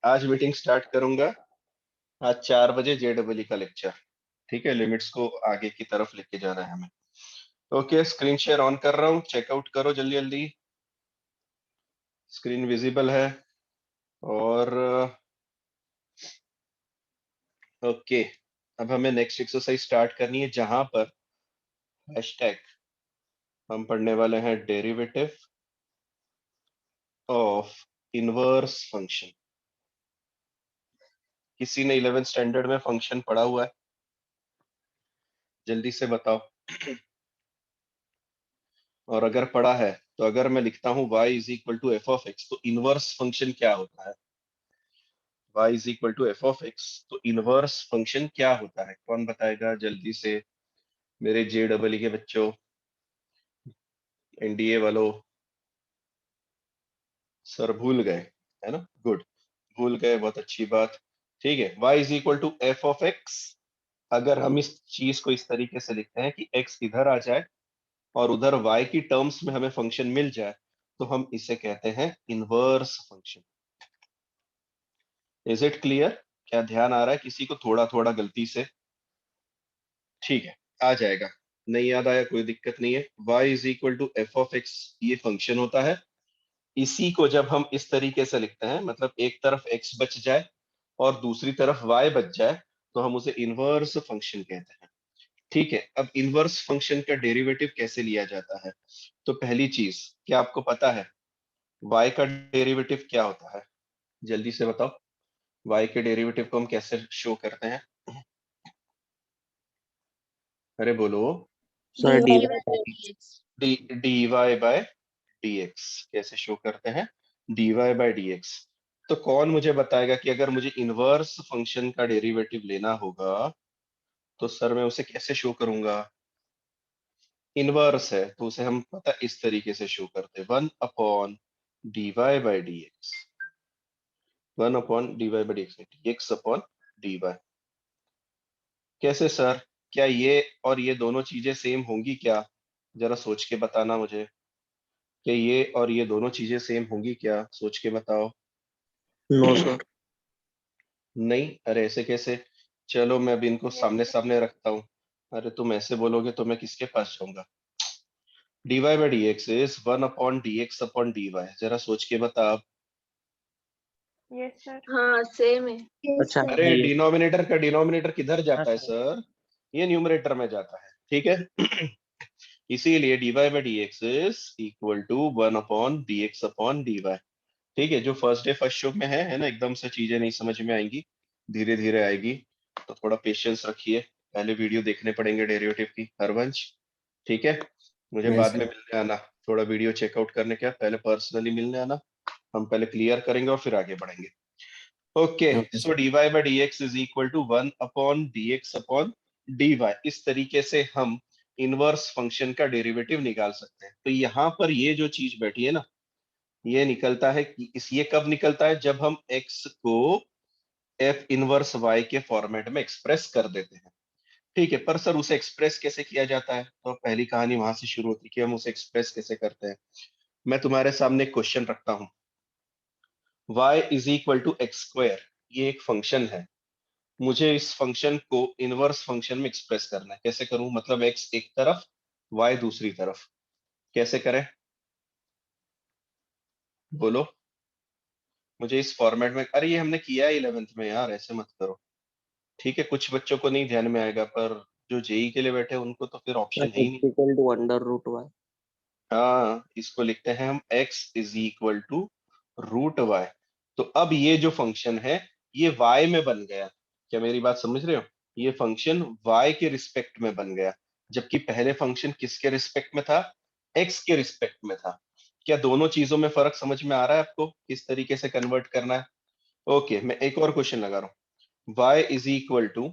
आज meeting start करूंगा। आज 4 बजे जेडब्ल्यू का लेक्चर। ठीक है, लिमिट्स को आगे की तरफ लेके जाना है हमें। ओके, स्क्रीन शेयर ऑन कर रहा हूँ, चेकआउट करो जल्दी जल्दी। स्क्रीन विजिबल है। और ओके, अब हमें नेक्स्ट एक्सरसाइज स्टार्ट करनी है, जहां पर हैशटैग हम पढ़ने वाले हैं डेरिवेटिव ऑफ इनवर्स फंक्शन। किसी ने 11th स्टैंडर्ड में फंक्शन पढ़ा हुआ है? जल्दी से बताओ। और अगर पढ़ा है तो अगर मैं लिखता हूं y is equal to f of x, तो इनवर्स फंक्शन क्या होता है? y is equal to f of x, तो इनवर्स फंक्शन क्या होता है? कौन बताएगा जल्दी से? मेरे जेडब्ल्यू के बच्चों, एनडीए वालों। सर भूल गए, है ना? गुड, भूल गए, बहुत अच्छी बात। ठीक है, y is equal to f of x. अगर हम इस चीज को इस तरीके से लिखते हैं कि x इधर आ जाए और उधर y की टर्म्स में हमें फंक्शन मिल जाए, तो हम इसे कहते हैं inverse function. Is it clear? क्या ध्यान आ रहा है किसी को थोड़ा थोड़ा गलती से? ठीक है, आ जाएगा। नहीं याद आया कोई दिक्कत नहीं है। y is equal to f of x, ये फंक्शन होता है। इसी को जब हम इस तरीके से लिखते हैं, मतलब एक तरफ x बच जाए और दूसरी तरफ y बच जाए, तो हम उसे इनवर्स फंक्शन कहते हैं। ठीक है, अब इनवर्स फंक्शन का डेरिवेटिव कैसे लिया जाता है? तो पहली चीज, क्या आपको पता है y का डेरिवेटिव क्या होता है? जल्दी से बताओ, y के डेरिवेटिव को हम कैसे शो करते हैं? अरे बोलो। Sir d d d y by d x. कैसे शो करते हैं? D y by d x. तो कौन मुझे बताएगा कि अगर मुझे इनवर्स फंक्शन का डेरिवेटिव लेना होगा, तो सर मैं उसे कैसे शो करूंगा? इनवर्स है तो उसे हम पता इस तरीके से शो करते हैं, 1 upon d y by d x. 1 upon d y by d x, d x upon d y. कैसे सर? क्या ये और ये दोनों चीजें सेम होंगी क्या? जरा सोच के बताना मुझे। क्या ये और ये दोनों चीजें सेम होंगी क्या? सोच के बताओ। No sir. नहीं? अरे ऐसे कैसे? चलो मैं अभी इनको सामने सामने रखता हूँ। अरे तुम ऐसे बोलोगे तो मैं किसके पास जाऊंगा? D y by d x is 1 upon d x upon d y. जरा सोच के बता आप। Yes sir. हाँ सेम है। अच्छा अरे ये डिनोमिनेटर का डिनोमिनेटर किधर हाँ जाता है सर। सर? ये न्यूमरेटर में जाता है, ठीक है। इसीलिए d y by d x is equal to 1 upon d x upon d y. ठीक है, जो फर्स्ट डे फर्स्ट शो में है ना, एकदम से चीजें नहीं समझ में आएंगी, धीरे धीरे आएगी। तो थोड़ा पेशेंस रखिए, पहले वीडियो देखने पड़ेंगे डेरिवेटिव की, हरवंश। ठीक है, मुझे यस बाद सर। में मिलने आना। थोड़ा वीडियो चेकआउट करने के बाद पहले पर्सनली मिलने आना। हम पहले क्लियर करेंगे और फिर आगे बढ़ेंगे। Okay, okay so d y by d x is equal to 1 upon d x upon d y. इस तरीके से हम इनवर्स फंक्शन का डेरिवेटिव निकाल सकते हैं। तो यहाँ पर ये जो चीज बैठी है ना, ये निकलता है कि ये कब निकलता है? जब हम x को f इनवर्स y के फॉर्मेट में एक्सप्रेस कर देते हैं। ठीक है, पर सर उसे एक्सप्रेस कैसे किया जाता है? तो पहली कहानी वहां से शुरू होती है कि हम उसे एक्सप्रेस कैसे करते हैं। मैं तुम्हारे सामने एक क्वेश्चन रखता हूँ, y is equal to x square. ये एक फंक्शन है, मुझे इस फंक्शन को इनवर्स फंक्शन में एक्सप्रेस करना है। कैसे करूं? मतलब x एक तरफ, y दूसरी तरफ। कैसे करें? बोलो मुझे इस फॉर्मेट में। अरे ये हमने किया है 11th में यार, ऐसे मत करो। ठीक है, कुछ बच्चों को नहीं ध्यान में आएगा, पर जो जेई के लिए बैठे हैं उनको तो फिर ऑप्शन है ही नहीं। X equal to under root y. हाँ, इसको लिखते हैं हम x is equal to root y. तो अब ये जो फंक्शन है, ये y में बन गया। क्या मेरी बात समझ रहे हो? ये फंक्शन y के रिस्पेक्ट में बन गया, जबकि पहले फंक्शन किसके रिस्पेक्ट में था? x के रिस्पेक्ट में था। क्या दोनों चीजों में फर्क समझ में आ रहा है आपको, किस तरीके से कन्वर्ट करना है? ओके, मैं एक और क्वेश्चन लगा रहा हूँ। y is equal to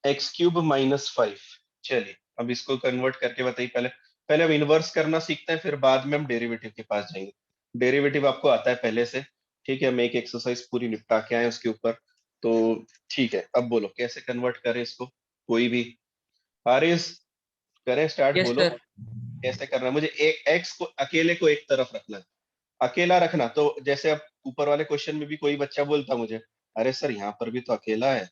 x³ - 5। चलिए अब इसको कन्वर्ट करके बताइए। पहले पहले हम इनवर्स करना सीखते हैं, फिर बाद में हम डेरिवेटिव के पास जाएंगे। डेरिवेटिव आपको आता है पहले से। ठीक है, हम एक एक्सरसाइज पूरी निपटा के आए उसके ऊपर। तो ठीक है, अब बोलो कैसे कन्वर्ट करें इसको? कोई भी हारिस, करें स्टार्ट, यस बोलो सर। कैसे करना है। मुझे एक एक्स को अकेले को एक तरफ रखना है, अकेला रखना, तो जैसे अब ऊपर वाले क्वेश्चन में भी कोई बच्चा बोलता मुझे, अरे सर यहाँ पर भी तो अकेला है,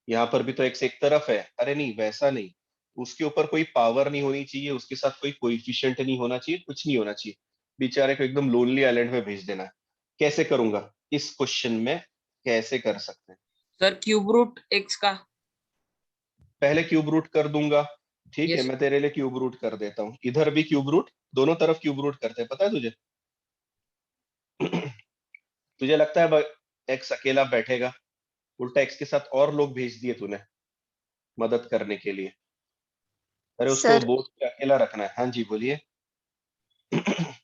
यहाँ पर भी तो एक्स एक तरफ है। अरे नहीं, वैसा नहीं, उसके ऊपर कोई पावर नहीं होनी चाहिए, उसके साथ कोई कोएफिशिएंट नहीं होना चाहिए, कुछ नहीं होना चाहिए, बेचारे को एकदम लोनली आइलैंड में भेज देना है। कैसे करूंगा इस क्वेश्चन में, कैसे कर सकते हैं? सर क्यूब रूट एक्स का। पहले क्यूब रूट कर दूंगा, ठीक है, यस मैं तेरे लिए क्यूब रूट कर देता हूँ, इधर भी क्यूब रूट, दोनों तरफ क्यूब रूट करते हैं, पता है तुझे? तुझे लगता है एक्स अकेला बैठेगा? उल्टा एक्स के साथ और लोग भेज दिए तूने मदद करने के लिए। अरे उसको सर बोर्ड पे अकेला रखना है। हाँ जी बोलिए।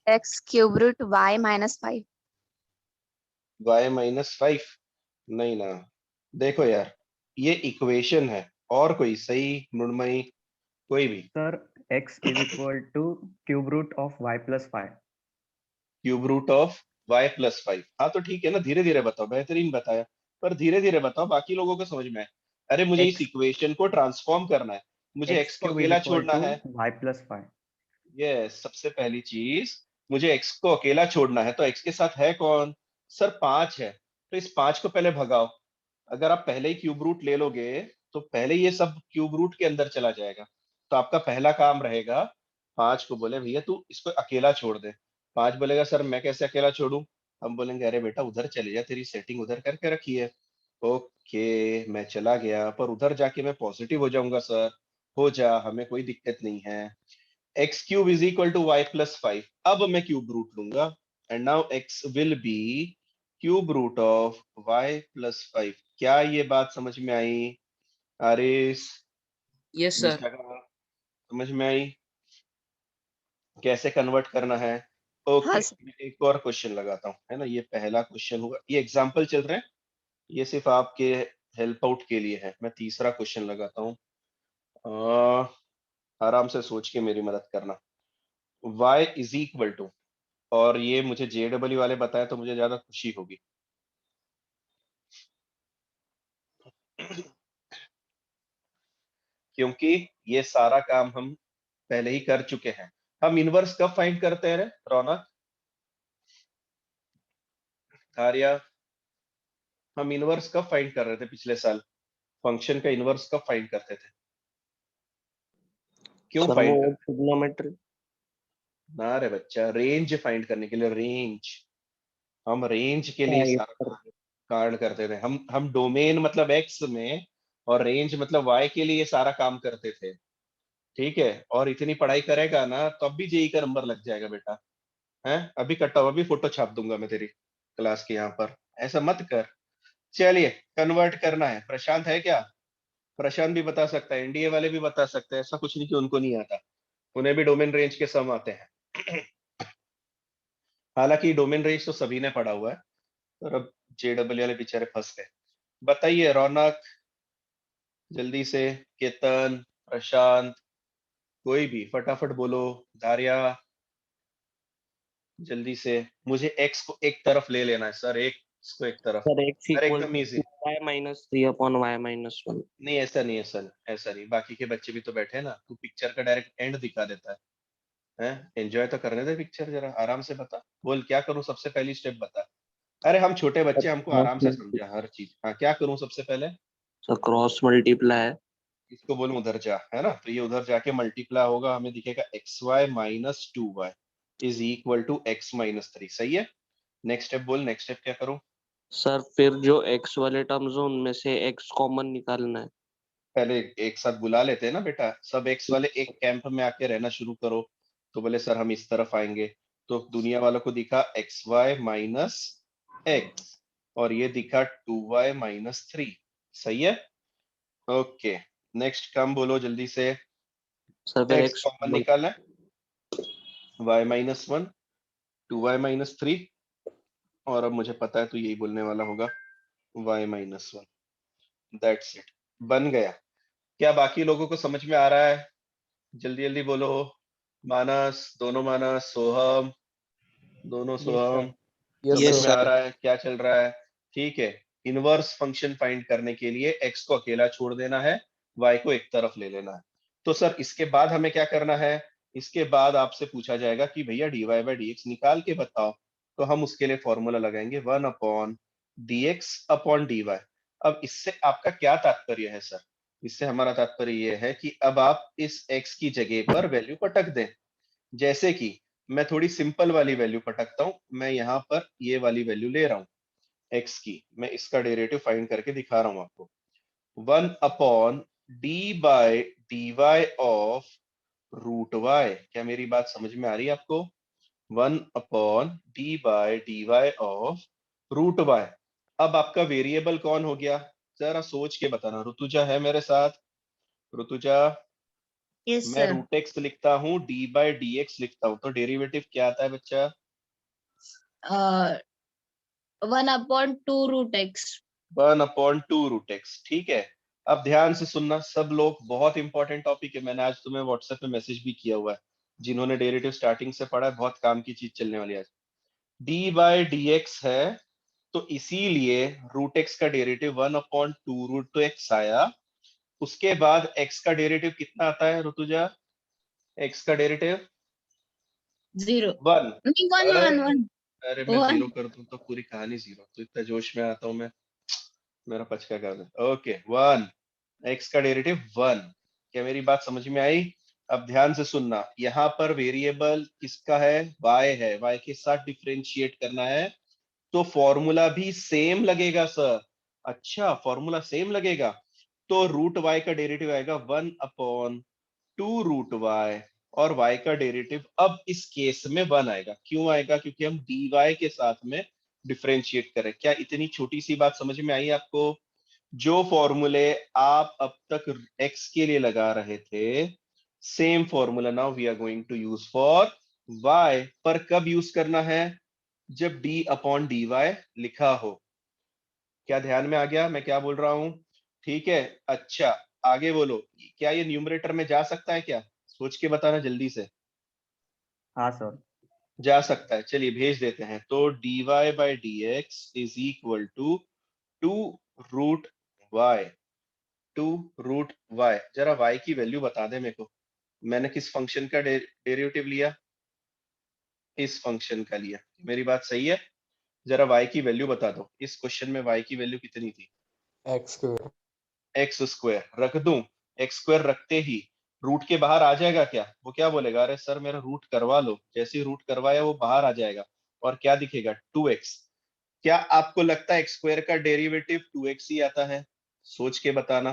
X cube root y -5। y-5? नहीं ना, देखो यार, ये इक्वेशन है, और कोई सही मृण्मयी, कोई भी। Sir x is equal to cube root of y plus 5. Cube root of y+5, हाँ तो ठीक है ना, धीरे धीरे बताओ, बेहतरीन बताया, पर धीरे धीरे बताओ, बाकी लोगों को समझ में आए। अरे मुझे इस x इक्वेशन को ट्रांसफॉर्म करना है, मुझे x एक्स को cube is अकेला equal छोड़ना to है। y plus 5. ये सबसे पहली चीज, मुझे एक्स को अकेला छोड़ना है, तो एक्स के साथ है कौन? सर 5 है, तो इस 5 को पहले भगाओ। अगर आप पहले ही क्यूब रूट ले लोगे तो पहले ये सब क्यूब रूट के अंदर चला जाएगा, तो आपका पहला काम रहेगा 5 को बोले भैया तू इसको अकेला छोड़ दे। 5 बोलेगा सर मैं कैसे अकेला छोड़ूं? हम बोलेंगे अरे बेटा उधर चले जा, तेरी सेटिंग उधर करके रखी है। ओके मैं चला गया, पर उधर जाके मैं पॉजिटिव हो जाऊंगा सर। हो जा, हमें कोई दिक्कत नहीं है। X cube is equal to y+5, अब मैं क्यूब रूट लूंगा, and now x will be cube root of y+5। क्या ये बात समझ में आई आरिस? Yes sir. निशा का समझ में आई कैसे कन्वर्ट करना है? ओके हाँ एक और क्वेश्चन लगाता हूँ, है ना, ये पहला क्वेश्चन होगा, ये एग्जाम्पल चल रहे हैं, ये सिर्फ आपके हेल्प आउट के लिए है। मैं तीसरा क्वेश्चन लगाता हूँ, आराम से सोच के मेरी मदद करना। y इज इक्वल टू, और ये मुझे JEE वाले बताया तो मुझे ज्यादा खुशी होगी। क्योंकि ये सारा काम हम पहले ही कर चुके हैं। हम इनवर्स कब फाइंड करते हैं रे रौनक, आर्या? हम इनवर्स कब फाइंड कर रहे थे पिछले साल? फंक्शन का इनवर्स कब फाइंड करते थे? क्यों सर फाइंड वो करते ट्रिग्नोमेट्री. थे? ना रे बच्चा, रेंज फाइंड करने के लिए, रेंज। हम रेंज के लिए हाँ ये सारा कार्ड करते थे, हम डोमेन मतलब एक्स में, और रेंज मतलब वाई के लिए सारा काम करते थे, ठीक है? और इतनी पढ़ाई करेगा ना तब भी जेई का नंबर लग जाएगा बेटा, है? अभी कटा हुआ भी फोटो छाप दूंगा मैं तेरी क्लास के यहाँ पर, ऐसा मत कर। चलिए, कन्वर्ट करना है, प्रशांत है क्या? प्रशांत भी बता सकता है, एनडीए वाले भी बता सकते हैं, ऐसा कुछ नहीं कि उनको नहीं आता, उन्हें भी डोमेन रेंज के सम आते हैं। हालांकि डोमेन रेंज तो सभी ने पढ़ा हुआ है, और अब जेडब्ल्यू वाले बेचारे फंस गए। बताइए रौनक, जल्दी से, केतन, प्रशांत, कोई भी फटाफट बोलो, धारिया, जल्दी से। मुझे एक्स को एक तरफ ले लेना है सर, एक इसको एक तरफ। सर x अरे equal एकदम easy. to y minus 3 upon y minus 1. नहीं ऐसा नहीं है सर, ऐसा नहीं, बाकी के बच्चे भी तो बैठे हैं ना, तू पिक्चर का डायरेक्ट एंड दिखा देता है, हैं? एंजॉय तो करने दे पिक्चर, जरा आराम से बता, बोल क्या करूं सबसे पहली स्टेप बता। अरे हम छोटे बच्चे, हमको आराम से समझा हर चीज। हाँ क्या करूं सबसे पहले? Sir cross multiply. इसको बोलूं उधर जा, है ना, तो ये उधर जाके मल्टीप्लाई होगा, हमें दिखेगा xy minus 2y is equal to x-3। सही है? नेक्स्ट स्टेप बोल, नेक्स्ट स्टेप क्या करूं? सर फिर जो x वाले टर्म्स हैं उनमें से x कॉमन निकालना है. पहले एक साथ बुला लेते हैं ना बेटा, सब एक्स वाले एक कैंप में आके रहना शुरू करो। तो बोले सर हम इस तरफ आएंगे, तो दुनिया वालों को दिखा xy-x, और ये दिखा 2y-3। सही है? ओके नेक्स्ट कम बोलो जल्दी से। सर फिर x x कॉमन कॉमन. निकालना है, y-1, 2y-3, और अब मुझे पता है तो यही बोलने वाला होगा y-1। दैट्स इट, बन गया। क्या बाकी लोगों को समझ में आ रहा है? जल्दी जल्दी बोलो। मानस, दोनों मानस, सोहम, दोनों सोहम, Yes, समझ में sir. आ रहा है क्या चल रहा है? ठीक है, इनवर्स फंक्शन फाइंड करने के लिए एक्स को अकेला छोड़ देना है, वाई को एक तरफ ले लेना है। तो सर इसके बाद हमें क्या करना है? इसके बाद आपसे पूछा जाएगा कि भैया dy बाई डी एक्स निकाल के बताओ, तो हम उसके लिए फॉर्मूला लगाएंगे 1 upon d x upon d y. अब इससे आपका क्या तात्पर्य है सर? इससे हमारा तात्पर्य यह है कि अब आप इस x की जगह पर वैल्यू पटक दें। जैसे कि मैं थोड़ी सिंपल वाली वैल्यू पटकता हूं, मैं यहाँ पर ये वाली वैल्यू ले रहा हूं x की, मैं इसका डेरिवेटिव फाइंड करके दिखा रहा हूं आपको। 1 upon d by d y of root y. क्या मेरी बात समझ में आ रही है आपको? 1 upon d by d y of root y. अब आपका वेरिएबल कौन हो गया? जरा सोच के बताना। ऋतुजा है मेरे साथ? ऋतुजा, यस मैं सर रूट एक्स लिखता हूँ, डी बाय डी एक्स लिखता हूँ, तो डेरिवेटिव क्या आता है बच्चा? 1/2 √x 1 अपॉन 2 रूट एक्स। ठीक है, अब ध्यान से सुनना सब लोग, बहुत इंपॉर्टेंट टॉपिक है। मैंने आज तुम्हें व्हाट्सएप पे मैसेज भी किया हुआ है, जिन्होंने डेरिवेटिव स्टार्टिंग से पढ़ा है, बहुत काम की चीज चलने वाली है आज। डी बाय डी एक्स है, तो इसीलिए रूट एक्स का डेरिवेटिव 1 अपॉन 2 रूट एक्स आया। उसके बाद एक्स का डेरिवेटिव कितना आता है ऋतुजा? एक्स का डेरिवेटिव 0 1। नहीं 1 1 अरे 1 अरे मैं 1 जीरो कर दूं तो पूरी कहानी जीरो, तो इतना जोश में आता हूं मैं, मेरा पचका कर दे। ओके 1, एक्स का डेरिवेटिव 1। क्या मेरी बात समझ में आई? अब ध्यान से सुनना, यहाँ पर वेरिएबल किसका है? y है, y के साथ डिफरेंशिएट करना है, तो फॉर्मूला भी सेम लगेगा सर। अच्छा, फॉर्मूला सेम लगेगा, तो रूट y का डेरिवेटिव आएगा 1 अपॉन 2 रूट y, और y का डेरिवेटिव अब इस केस में 1 आएगा। क्यों आएगा? क्योंकि हम dy के साथ में डिफरेंशिएट करें। क्या इतनी छोटी सी बात समझ में आई आपको? जो फॉर्मूले आप अब तक x के लिए लगा रहे थे, same formula now we are going to use for y। पर कब यूज करना है? जब d अपॉन dy लिखा हो। क्या ध्यान में आ गया मैं क्या बोल रहा हूं? ठीक है, अच्छा आगे बोलो, क्या ये न्यूमरेटर में जा सकता है क्या? सोच के बताना जल्दी से। हाँ सर। जा सकता है, चलिए भेज देते हैं। तो dy by d x is equal to 2 root y, 2 root y। जरा y की वैल्यू बता दे मेरे को, मैंने किस फंक्शन का डेरिवेटिव लिया? इस फंक्शन का लिया। मेरी बात सही है? जरा y की वैल्यू बता दो, इस क्वेश्चन में y की वैल्यू कितनी थी? एक्स स्क्वायर रख दूं? एक्स स्क्वायर रखते ही रूट के बाहर आ जाएगा क्या? वो क्या बोलेगा? अरे सर मेरा रूट करवा लो। जैसे ही रूट करवाया वो बाहर आ जाएगा, और क्या दिखेगा? 2x। क्या आपको लगता है एक्स स्क्वायर का डेरिवेटिव 2x ही आता है? सोच के बताना,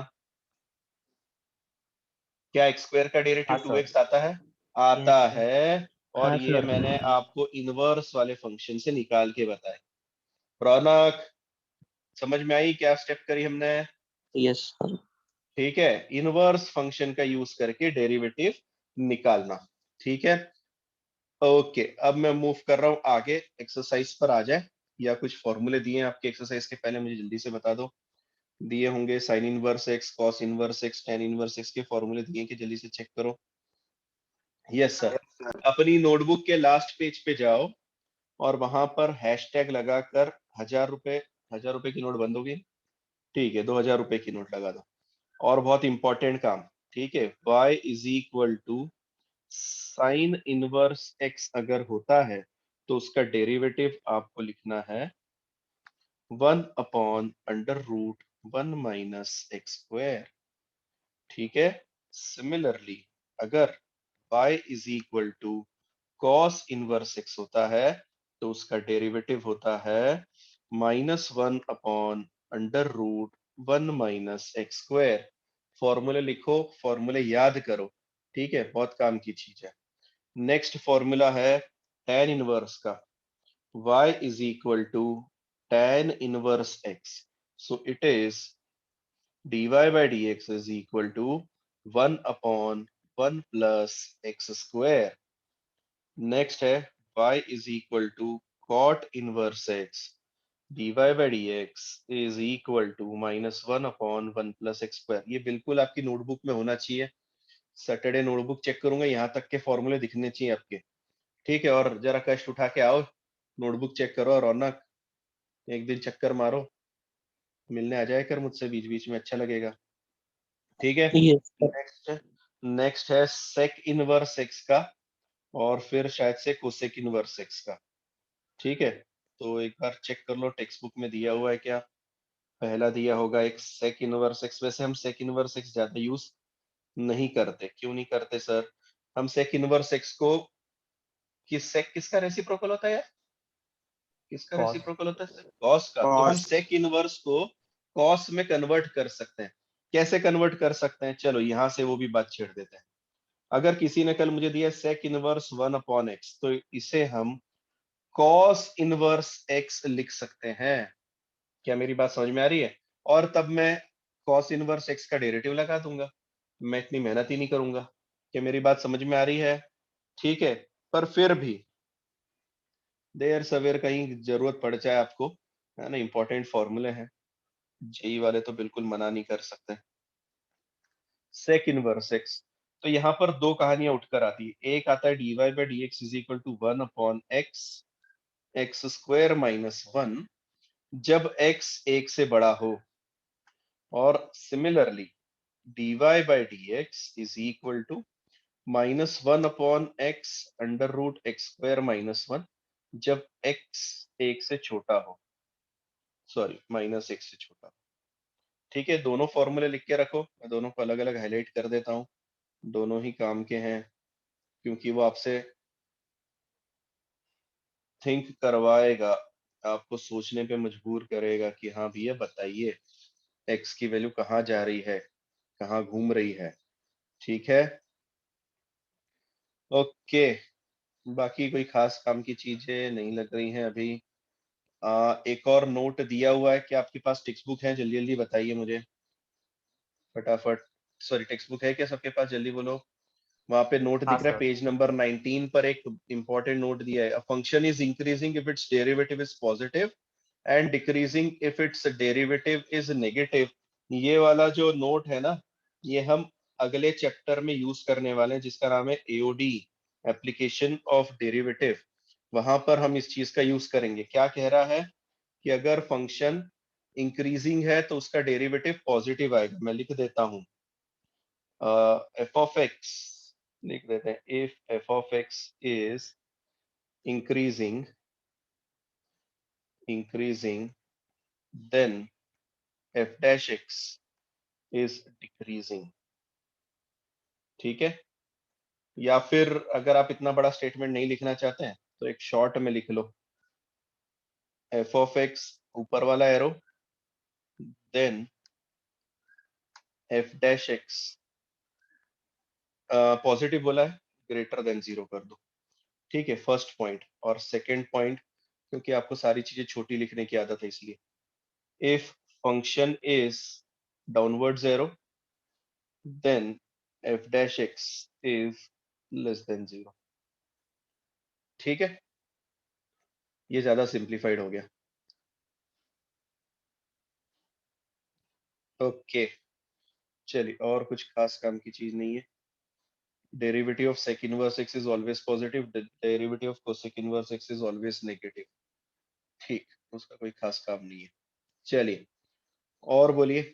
क्या एक्स स्क्वायर का डेरिवेटिव हाँ सर। 2x आता है? आता यस सर। है, और हाँ ये सर। मैंने आपको इनवर्स वाले फंक्शन से निकाल के बताया। रौनक, समझ में आई क्या स्टेप करी हमने? Yes sir. ठीक है, इनवर्स फंक्शन का यूज करके डेरिवेटिव निकालना। ठीक है, ओके। अब मैं मूव कर रहा हूं आगे, एक्सरसाइज पर आ जाए, या कुछ फॉर्मूले दिए हैं आपके एक्सरसाइज के पहले मुझे जल्दी से बता दो। दिए होंगे sign inverse x, cos inverse x, tan inverse x के फॉर्मूले दिए कि जल्दी से चेक करो। Yes sir. अपनी नोटबुक के लास्ट पेज पे जाओ, और वहां पर हैशटैग लगाकर 1000 रुपए, 1000 रुपए की नोट बंद होगी, ठीक है 2000 रुपए की नोट लगा दो। और बहुत इंपॉर्टेंट काम, ठीक है, y is equal to sine inverse x अगर होता है, तो उसका डेरिवेटिव आपको लिखना है 1 upon under root 1 minus x square. ठीक है, सिमिलरली अगर y is equal to cos inverse x होता है, तो उसका डेरिवेटिव होता है -1 upon under root 1 minus x square. फॉर्मूले लिखो, फॉर्मूले याद करो, ठीक है, बहुत काम की चीज है। नेक्स्ट फॉर्मूला है tan इनवर्स का, y is equal to tan inverse x, so it is dy by dx is equal to 1 upon 1 plus x square। Next है y is equal to cot inverse x, dy by dx is equal to -1 upon 1 plus x square। ये बिल्कुल आपकी notebook में होना चाहिए। Saturday notebook check करूंगा, यहाँ तक के फॉर्मूले दिखने चाहिए आपके। ठीक है, और जरा कष्ट उठा के आओ, नोटबुक चेक करो, और रौनक एक दिन चक्कर मारो, मिलने आ जाए कर मुझसे बीच बीच में, अच्छा लगेगा। ठीक है, यस सर। नेक्स्ट नेक्स्ट है सेक इनवर्स एक्स का, और फिर शायद से कोसेक इनवर्स एक्स का। ठीक है, तो एक बार चेक कर लो टेक्स्ट बुक में दिया हुआ है क्या। पहला दिया होगा एक सेक इनवर्स एक्स। वैसे हम सेक इनवर्स एक्स ज्यादा यूज नहीं करते, क्यों नहीं करते सर? हम सेक इनवर्स एक्स को सेक किसका रेसिप्रोकल होता है यार? किसका Cos. रेसिप्रोकल होता है? कॉस का। तो हम Cos. सेक इनवर्स को कॉस में कन्वर्ट कर सकते हैं। कैसे कन्वर्ट कर सकते हैं? चलो यहां से वो भी बात छेड़ देते हैं। अगर किसी ने कल मुझे दिया सेक इनवर्स 1/x, तो इसे हम कॉस इनवर्स एक्स लिख सकते हैं। क्या मेरी बात समझ में आ रही है? और तब मैं कॉस इनवर्स एक्स का डेरिवेटिव लगा दूंगा, मैं इतनी मेहनत ही नहीं करूंगा। क्या मेरी बात समझ में आ रही है? ठीक है, पर फिर भी देर सवेर कहीं जरूरत पड़ जाए आपको, है ना, इंपॉर्टेंट फॉर्मूले हैं, जेई वाले तो बिल्कुल मना नहीं कर सकते। सेक इनवर्स एक्स, तो यहाँ पर दो कहानियां उठकर आती है। एक आता है dy by d x is equal to 1/x x square minus 1, जब x एक से बड़ा हो। और similarly dy by d x is equal to -1/x under root x square minus 1, जब x एक से छोटा हो, सॉरी -1 से छोटा। ठीक है, दोनों फॉर्मूले लिख के रखो, मैं दोनों को अलग अलग हाईलाइट कर देता हूँ। दोनों ही काम के हैं, क्योंकि वो आपसे थिंक करवाएगा, आपको सोचने पे मजबूर करेगा कि हाँ भैया बताइए एक्स की वैल्यू कहाँ जा रही है, कहाँ घूम रही है। ठीक है, ओके। बाकी कोई खास काम की चीजें नहीं लग रही हैं अभी। एक और नोट दिया हुआ है, कि आपके पास टेक्स्ट बुक है? जल्दी जल्दी बताइए मुझे फटाफट। सॉरी, टेक्स्ट बुक है क्या सबके पास? जल्दी बोलो। वहां पे नोट हाँ दिख रहा है सर। पेज नंबर 19 पर, एक इंपॉर्टेंट नोट दिया है। Function is increasing if it's derivative is positive and decreasing if it's derivative is negative. ये वाला जो नोट है ना, ये हम अगले चैप्टर में यूज करने वाले हैं, जिसका नाम है एओडी, एप्लीकेशन ऑफ डेरिवेटिव। वहां पर हम इस चीज का यूज करेंगे। क्या कह रहा है कि अगर फंक्शन इंक्रीजिंग है तो उसका डेरिवेटिव पॉजिटिव आएगा। मैं लिख देता हूं, एफ ऑफ एक्स लिख देते हैं। If f of x is increasing then f dash x is decreasing. ठीक है, या फिर अगर आप इतना बड़ा स्टेटमेंट नहीं लिखना चाहते हैं तो एक शॉर्ट में लिख लो, एफ ऑफ एक्स ऊपर वाला arrow, then f dash x, positive बोला है, ग्रेटर देन 0 कर दो। ठीक है, फर्स्ट पॉइंट। और सेकेंड पॉइंट, क्योंकि आपको सारी चीजें छोटी लिखने की आदत है इसलिए, if function is downward zero then f dash x is less than 0। ठीक है, ये ज्यादा सिंप्लीफाइड हो गया। ओके, चलिए, और कुछ खास काम की चीज नहीं है। Derivative of sec inverse x is always positive, derivative of cosec inverse x is always negative. ठीक, उसका कोई खास काम नहीं है। चलिए, और बोलिए,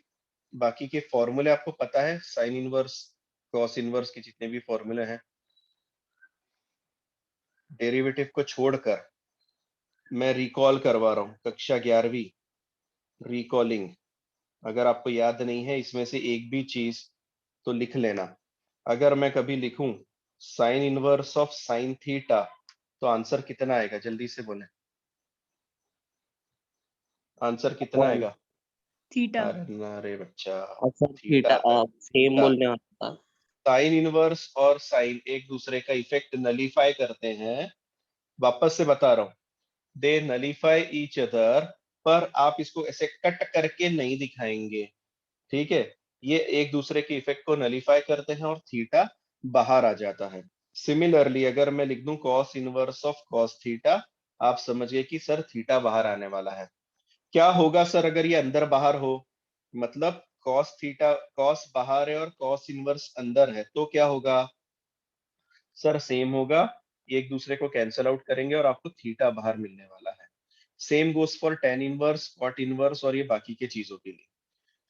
बाकी के फॉर्मूले आपको पता है? साइन इनवर्स, कॉस इनवर्स के जितने भी फॉर्मूले हैं, डेरिवेटिव को छोड़कर मैं रिकॉल करवा रहा हूँ, कक्षा 11वीं रिकॉलिंग। अगर आपको याद नहीं है इसमें से एक भी चीज तो लिख लेना। अगर मैं कभी लिखूं sine inverse of sine theta, तो आंसर कितना आएगा? जल्दी से बोले, आंसर कितना वन। आएगा? थीटा। अरे ना रे बच्चा, अच्छा, थीटा थीटा आता है। सेम थीटा, बोलने वाला था। साइन इनवर्स और साइन एक दूसरे का इफेक्ट नलीफाई करते हैं। वापस से बता रहा हूं, दे नलीफाई ईच अदर, पर आप इसको ऐसे कट करके नहीं दिखाएंगे। ठीक है, ये एक दूसरे के इफेक्ट को नलीफाई करते हैं और थीटा बाहर आ जाता है। सिमिलरली अगर मैं लिख दूं cos inverse of cos theta, आप समझिए कि सर थीटा बाहर आने वाला है। क्या होगा सर अगर ये अंदर बाहर हो? मतलब कॉस थीटा, कॉस बाहर है और कॉस इनवर्स अंदर है, तो क्या होगा सर? सेम होगा, ये एक दूसरे को कैंसल आउट करेंगे और आपको थीटा बाहर मिलने वाला है। Same goes for tan inverse, cot inverse और ये बाकी के चीजों के लिए।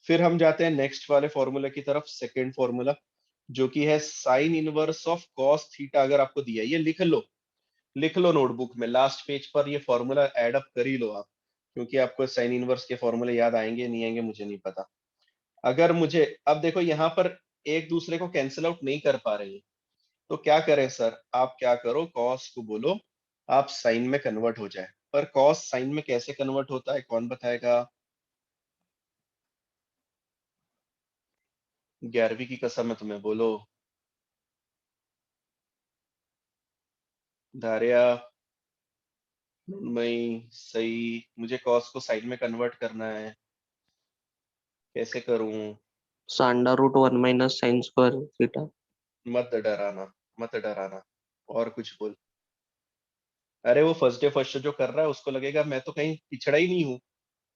फिर हम जाते हैं नेक्स्ट वाले फॉर्मूला की तरफ, सेकेंड फॉर्मूला, जो कि है sine inverse of cos theta. अगर आपको दिया, ये लिख लो नोटबुक में, लास्ट पेज पर ये फॉर्मूला ऐड अप कर ही लो आप, क्योंकि आपको साइन इनवर्स के फॉर्मूले याद आएंगे नहीं आएंगे मुझे नहीं पता। अगर मुझे अब देखो यहाँ पर एक दूसरे को कैंसिल आउट नहीं कर पा रहे हैं, तो क्या करें सर, आप क्या करो, कॉस को बोलो आप साइन में कन्वर्ट हो जाए। पर कॉस साइन में कैसे कन्वर्ट होता है, कौन बताएगा? 11वीं की कसम है तुम्हें, बोलो धारिया, मई सही। मुझे कॉस को साइन में कन्वर्ट करना है, कैसे करूं? Under root 1 minus sine square theta. मत डराना, मत डराना, और कुछ बोल। अरे वो फर्स्ट डे जो कर रहा है उसको लगेगा मैं तो कहीं पिछड़ा ही नहीं हूँ,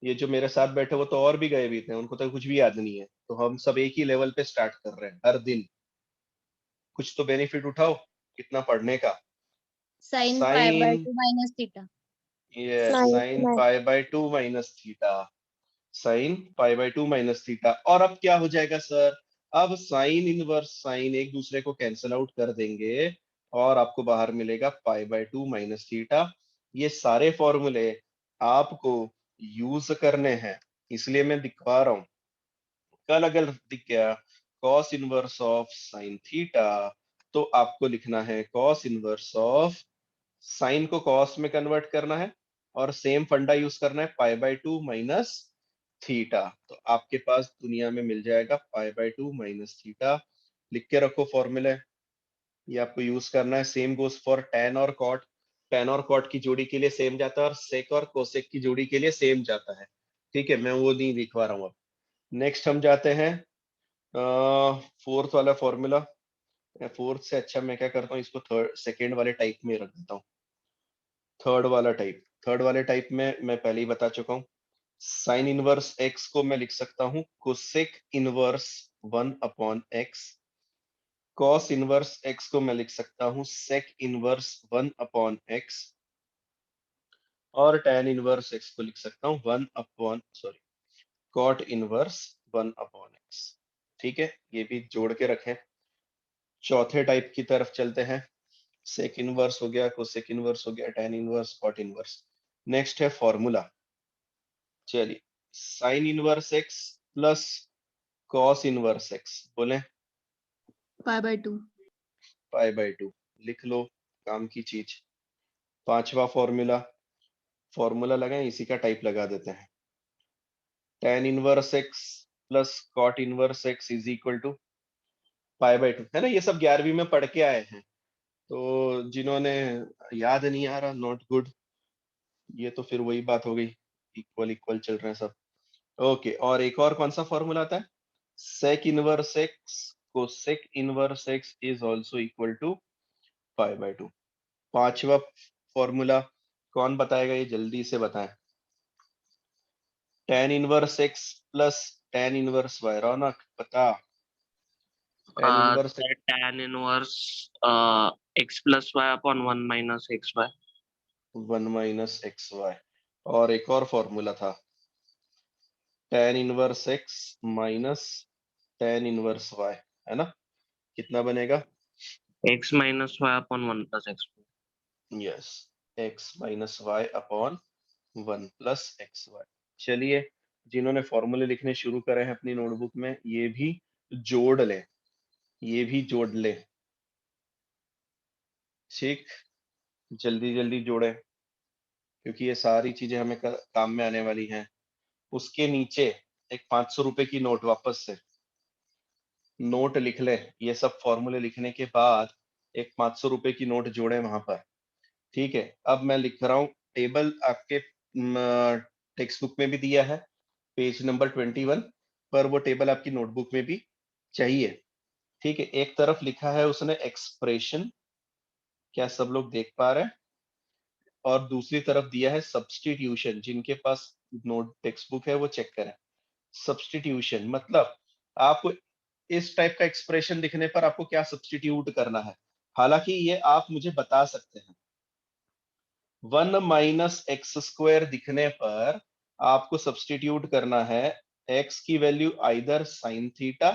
ये जो मेरे साथ बैठे वो तो और भी गए भी थे, उनको तो कुछ भी याद नहीं है, तो हम सब एक ही लेवल पे स्टार्ट कर रहे हैं हर दिन। कुछ तो बेनिफिट उठाओ कितना पढ़ने का। sin pi by sine, 2 minus theta. ये Sin sine pi by 2 minus theta, sine pi by 2 minus theta. और अब क्या हो जाएगा सर, अब साइन इनवर्स साइन एक दूसरे को कैंसिल आउट कर देंगे और आपको बाहर मिलेगा पाई बाय 2 माइनस थीटा। ये सारे फॉर्मूले आपको यूज करने हैं, इसलिए मैं दिखा रहा हूँ। कल अगर दिख गया cos inverse of sine theta, तो आपको लिखना है cos इनवर्स ऑफ साइन को cos में कन्वर्ट करना है, और सेम फंडा यूज करना है पाई बाय 2 माइनस थीटा। तो आपके पास दुनिया में मिल जाएगा पाई बाय 2 माइनस थीटा। लिख के रखो फॉर्मूला, ये आपको यूज करना है। सेम गोस फॉर tan और cot, tan और cot की जोड़ी के लिए सेम जाता है, और sec और cosec की जोड़ी के लिए सेम जाता है। ठीक है, मैं वो नहीं लिखवा रहा हूँ अब। नेक्स्ट हम जाते हैं फोर्थ वाला फॉर्मूला। फोर्थ से अच्छा मैं क्या करता हूँ, इसको थर्ड सेकेंड वाले टाइप में रख देता हूँ। थर्ड वाले टाइप में मैं पहले ही बता चुका हूँ। साइन इनवर्स एक्स को मैं लिख सकता हूँ cosec inverse 1/x। Cos inverse x को मैं लिख सकता हूँ सेक इनवर्स 1/x। और tan इनवर्स एक्स को लिख सकता हूँ कॉट इनवर्स 1/x। ठीक है, ये भी जोड़ के रखें। चौथे टाइप की तरफ चलते हैं। सेक इनवर्स हो गया, कोसेक इनवर्स हो गया, tan inverse, cot inverse. Next है फॉर्मूला। चलिए, sine inverse x plus cos inverse x, बोले Pi by 2. Pi by 2। लिख लो, काम की चीज। पांचवा फॉर्मूला, फॉर्मूला लगाएं, इसी का टाइप लगा देते हैं। tan inverse x plus cot inverse x is equal to pi by 2, है ना? ये सब 11वीं में पढ़ के आए हैं, तो जिन्होंने याद नहीं आ रहा, नॉट गुड। ये तो फिर वही बात हो गई, इक्वल इक्वल चल रहे हैं सब। ओके, और एक और कौन सा फॉर्मूला आता है? सेक इनवर्स एक्स को sec inverse x is also equal to pi by 2। पांचवा फॉर्मूला कौन बताएगा, ये जल्दी से बताएं। tan inverse x plus tan inverse y, Raunak पता? tan inverse tan inverse x plus y upon 1 minus x y. 1 minus x y. और एक और फॉर्मूला था tan inverse x minus tan inverse y, है ना? कितना बनेगा? x minus y upon 1 plus x. Yes, x minus y upon 1 plus x y. चलिए, जिन्होंने फॉर्मूले लिखने शुरू करे हैं अपनी नोटबुक में, ये भी जोड़ ले, ये भी जोड़ ले। ठीक, जल्दी जल्दी जोड़े, क्योंकि ये सारी चीजें हमें काम में आने वाली हैं। उसके नीचे एक 500 रुपए की नोट, वापस से नोट लिख ले। ये सब फॉर्मूले लिखने के बाद एक 500 रुपए की नोट जोड़े वहां पर। ठीक है, अब मैं लिख रहा हूँ टेबल, आपके टेक्स्ट बुक में भी दिया है, पेज नंबर 21 पर, वो टेबल आपकी नोटबुक में भी चाहिए। ठीक है, एक तरफ लिखा है उसने एक्सप्रेशन, क्या सब लोग देख पा रहे हैं? और दूसरी तरफ दिया है सब्स्टिट्यूशन। जिनके पास नोट टेक्स्ट बुक है वो चेक करें। सब्स्टिट्यूशन मतलब आपको इस टाइप का एक्सप्रेशन दिखने पर आपको क्या सब्स्टिट्यूट करना है। हालांकि ये आप मुझे बता सकते हैं, 1 माइनस एक्स स्क्वायर दिखने पर आपको सब्स्टिट्यूट करना है x की वैल्यू आइदर साइन थीटा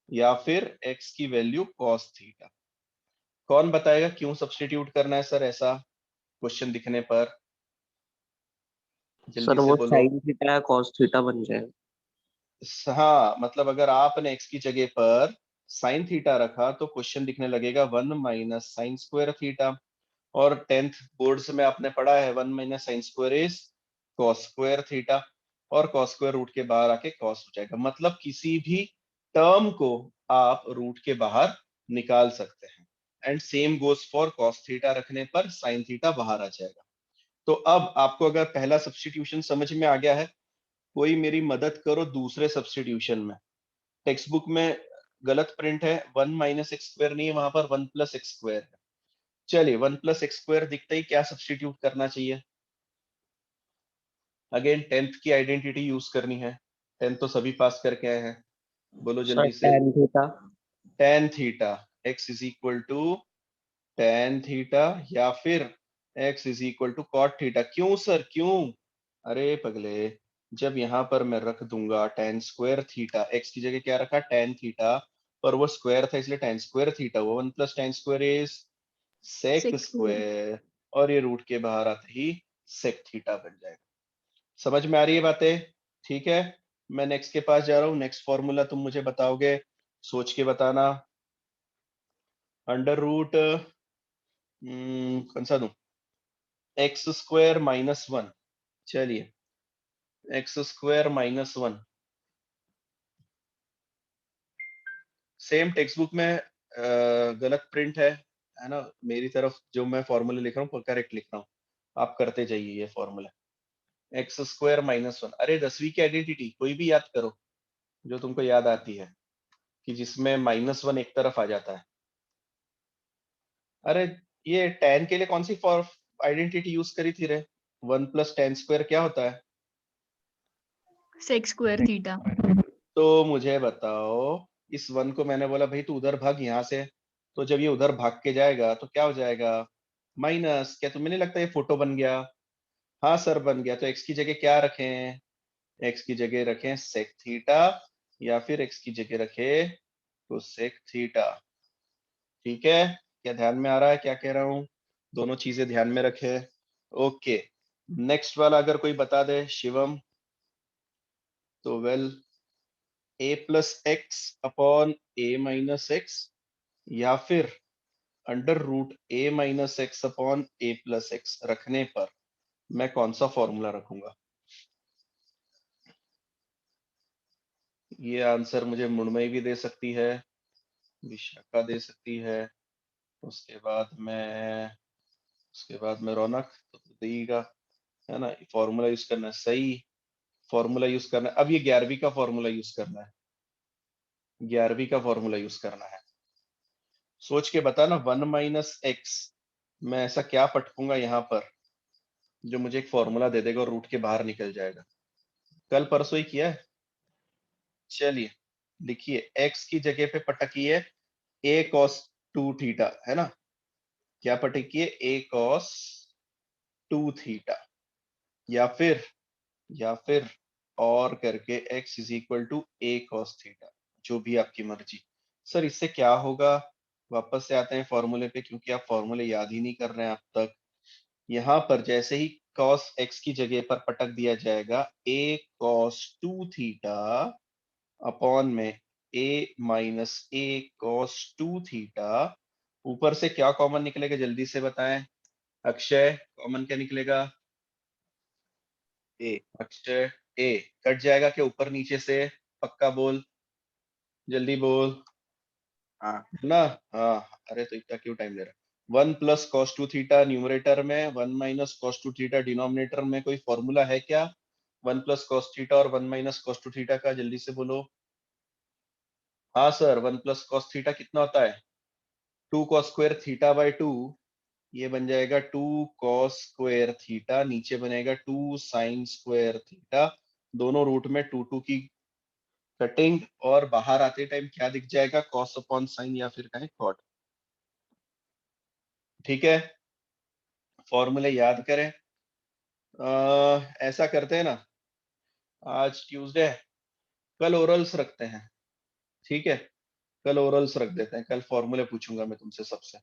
या फिर x की वैल्यू cos थीटा। कौन बताएगा क्यों सब्स्टिट्यूट करना है सर ऐसा क्वेश्चन दिखने पर? जल्दी सर से वो बोलो। साइन थीटा या कॉस थीटा बन जाएगा। हाँ, मतलब अगर आपने x की जगह पर साइन थीटा रखा तो क्वेश्चन दिखने लगेगा 1 माइनस साइन स्क्वायर थीटा। और 10th बोर्ड्स में आपने पढ़ा है 1 minus sine square is cos square theta. और कॉस स्क्वायर रूट के बाहर आके कॉस हो जाएगा, मतलब किसी भी टर्म को आप रूट के बाहर निकाल सकते हैं। And same goes for cos theta रखने पर साइन थीटा बाहर आ जाएगा। तो अब आपको अगर पहला सब्स्टिट्यूशन समझ में आ गया है, कोई मेरी मदद करो दूसरे सब्स्टिट्यूशन में। टेक्स्ट बुक में गलत प्रिंट है, 1 माइनस एक्स स्क्वायर नहीं है, वहां पर 1 प्लस एक्स स्क्वायर है। चलिए 1 प्लस एक्स स्क्वायर दिखता ही क्या सब्स्टिट्यूट करना चाहिए? अगेन 10th की आइडेंटिटी यूज करनी है। 10th तो सभी पास करके आए हैं, बोलो सर जल्दी से। tan theta. tan theta x is equal to tan theta या फिर x is equal to cot theta. क्यों सर क्यों? अरे पगले, जब यहाँ पर मैं रख दूंगा tan स्क्वायर थीटा, x की जगह क्या रखा tan थीटा, पर वो स्क्वायर था इसलिए tan स्क्वायर थीटा, वो 1 plus tan square is sec Sec square. Square, और ये रूट के बाहर आते ही sec थीटा बन जाएगा। समझ में आ रही है बातें? ठीक है, मैं नेक्स्ट के पास जा रहा हूँ। नेक्स्ट फॉर्मूला तुम मुझे बताओगे, सोच के बताना। अंडर रूट कौन सा दूं? X square minus one. चलिए x square minus one, same textbook में गलत प्रिंट है ना? मेरी तरफ जो मैं फॉर्मूला लिख रहा हूँ करेक्ट लिख रहा हूँ, आप करते जाइए ये formula. X square minus one, अरे 10वीं की आइडेंटिटी कोई भी याद करो जो तुमको याद आती है, कि जिसमें माइनस वन एक तरफ आ जाता है। अरे ये tan के लिए कौन सी फॉर आइडेंटिटी यूज करी थी रे? 1 प्लस tan स्क्वायर क्या होता है? Sec square theta. तो मुझे बताओ, इस वन को मैंने बोला भाई तू उधर भाग यहाँ से, तो जब ये उधर भाग के जाएगा तो क्या हो जाएगा? माइनस। क्या तुम्हें नहीं लगता ये फोटो बन गया? हाँ सर बन गया। तो x की जगह क्या रखें? x की जगह रखें sec थीटा, या फिर x की जगह रखें cosec थीटा। ठीक है, क्या ध्यान में आ रहा है क्या कह रहा हूँ? दोनों चीजें ध्यान में रखे। ओके, नेक्स्ट वाला अगर कोई बता दे, शिवम। तो well, a plus x upon a minus x, या फिर under root a minus x upon a plus x रखने पर मैं कौन सा फॉर्मूला रखूंगा? ये आंसर मुझे मुन्मयी भी दे सकती है, विशाखा दे सकती है, उसके बाद में रौनक तो देगा, है ना? फॉर्मूला यूज करना है, सही फॉर्मूला यूज करना है। अब ये 11वीं का फॉर्मूला यूज करना है, 11वीं का फॉर्मूला यूज करना है। सोच के बता ना, 1 माइनस एक्स मैं ऐसा क्या पटकूंगा यहाँ पर जो मुझे एक फॉर्मूला दे देगा और रूट के बाहर निकल जाएगा? कल परसों ही किया है। चलिए लिखिए, एक्स की जगह पे पटकिए a cos 2 थीटा, है ना? क्या पटकिए? a cos 2 थीटा, या फिर और करके x is equal to a cos theta, जो भी आपकी मर्जी। सर इससे क्या होगा? वापस से आते हैं फॉर्मूले पे, क्योंकि आप फॉर्मूले याद ही नहीं कर रहे हैं अब तक। यहाँ पर जैसे ही cos x की जगह पर पटक दिया जाएगा a cos 2 थीटा अपॉन में a minus a cos 2 theta, ऊपर से क्या कॉमन निकलेगा जल्दी से बताएं? अक्षय, कॉमन क्या निकलेगा? ए। अक्षय, ए कट जाएगा क्या ऊपर नीचे से? पक्का बोल, जल्दी बोल। हाँ ना? हाँ, अरे तो इतना क्यों टाइम ले रहा? 1 प्लस कॉस 2 थीटा न्यूमरेटर में, 1 माइनस कॉस 2 थीटा डिनोमिनेटर में। कोई फॉर्मूला है क्या 1 प्लस कॉस थीटा और 1 माइनस कॉस 2 थीटा का? जल्दी से बोलो। हाँ सर, 1 प्लस कॉस थीटा कितना होता है? 2 कॉस स्क्वायर थीटा बाय 2, ये बन जाएगा 2 कॉस स्क्वायर थीटा, नीचे बनेगा 2 साइन स्क्वायर थीटा, दोनों रूट में 2 की कटिंग, और बाहर आते टाइम क्या दिख जाएगा? कॉस अपॉन साइन, या फिर कहें कॉट। ठीक है, फॉर्मूले याद करें। ऐसा करते हैं ना, आज ट्यूसडे है, कल ओरल्स रखते हैं, ठीक है? कल ओरल्स रख देते हैं, कल फॉर्मूले पूछूंगा मैं तुमसे सबसे,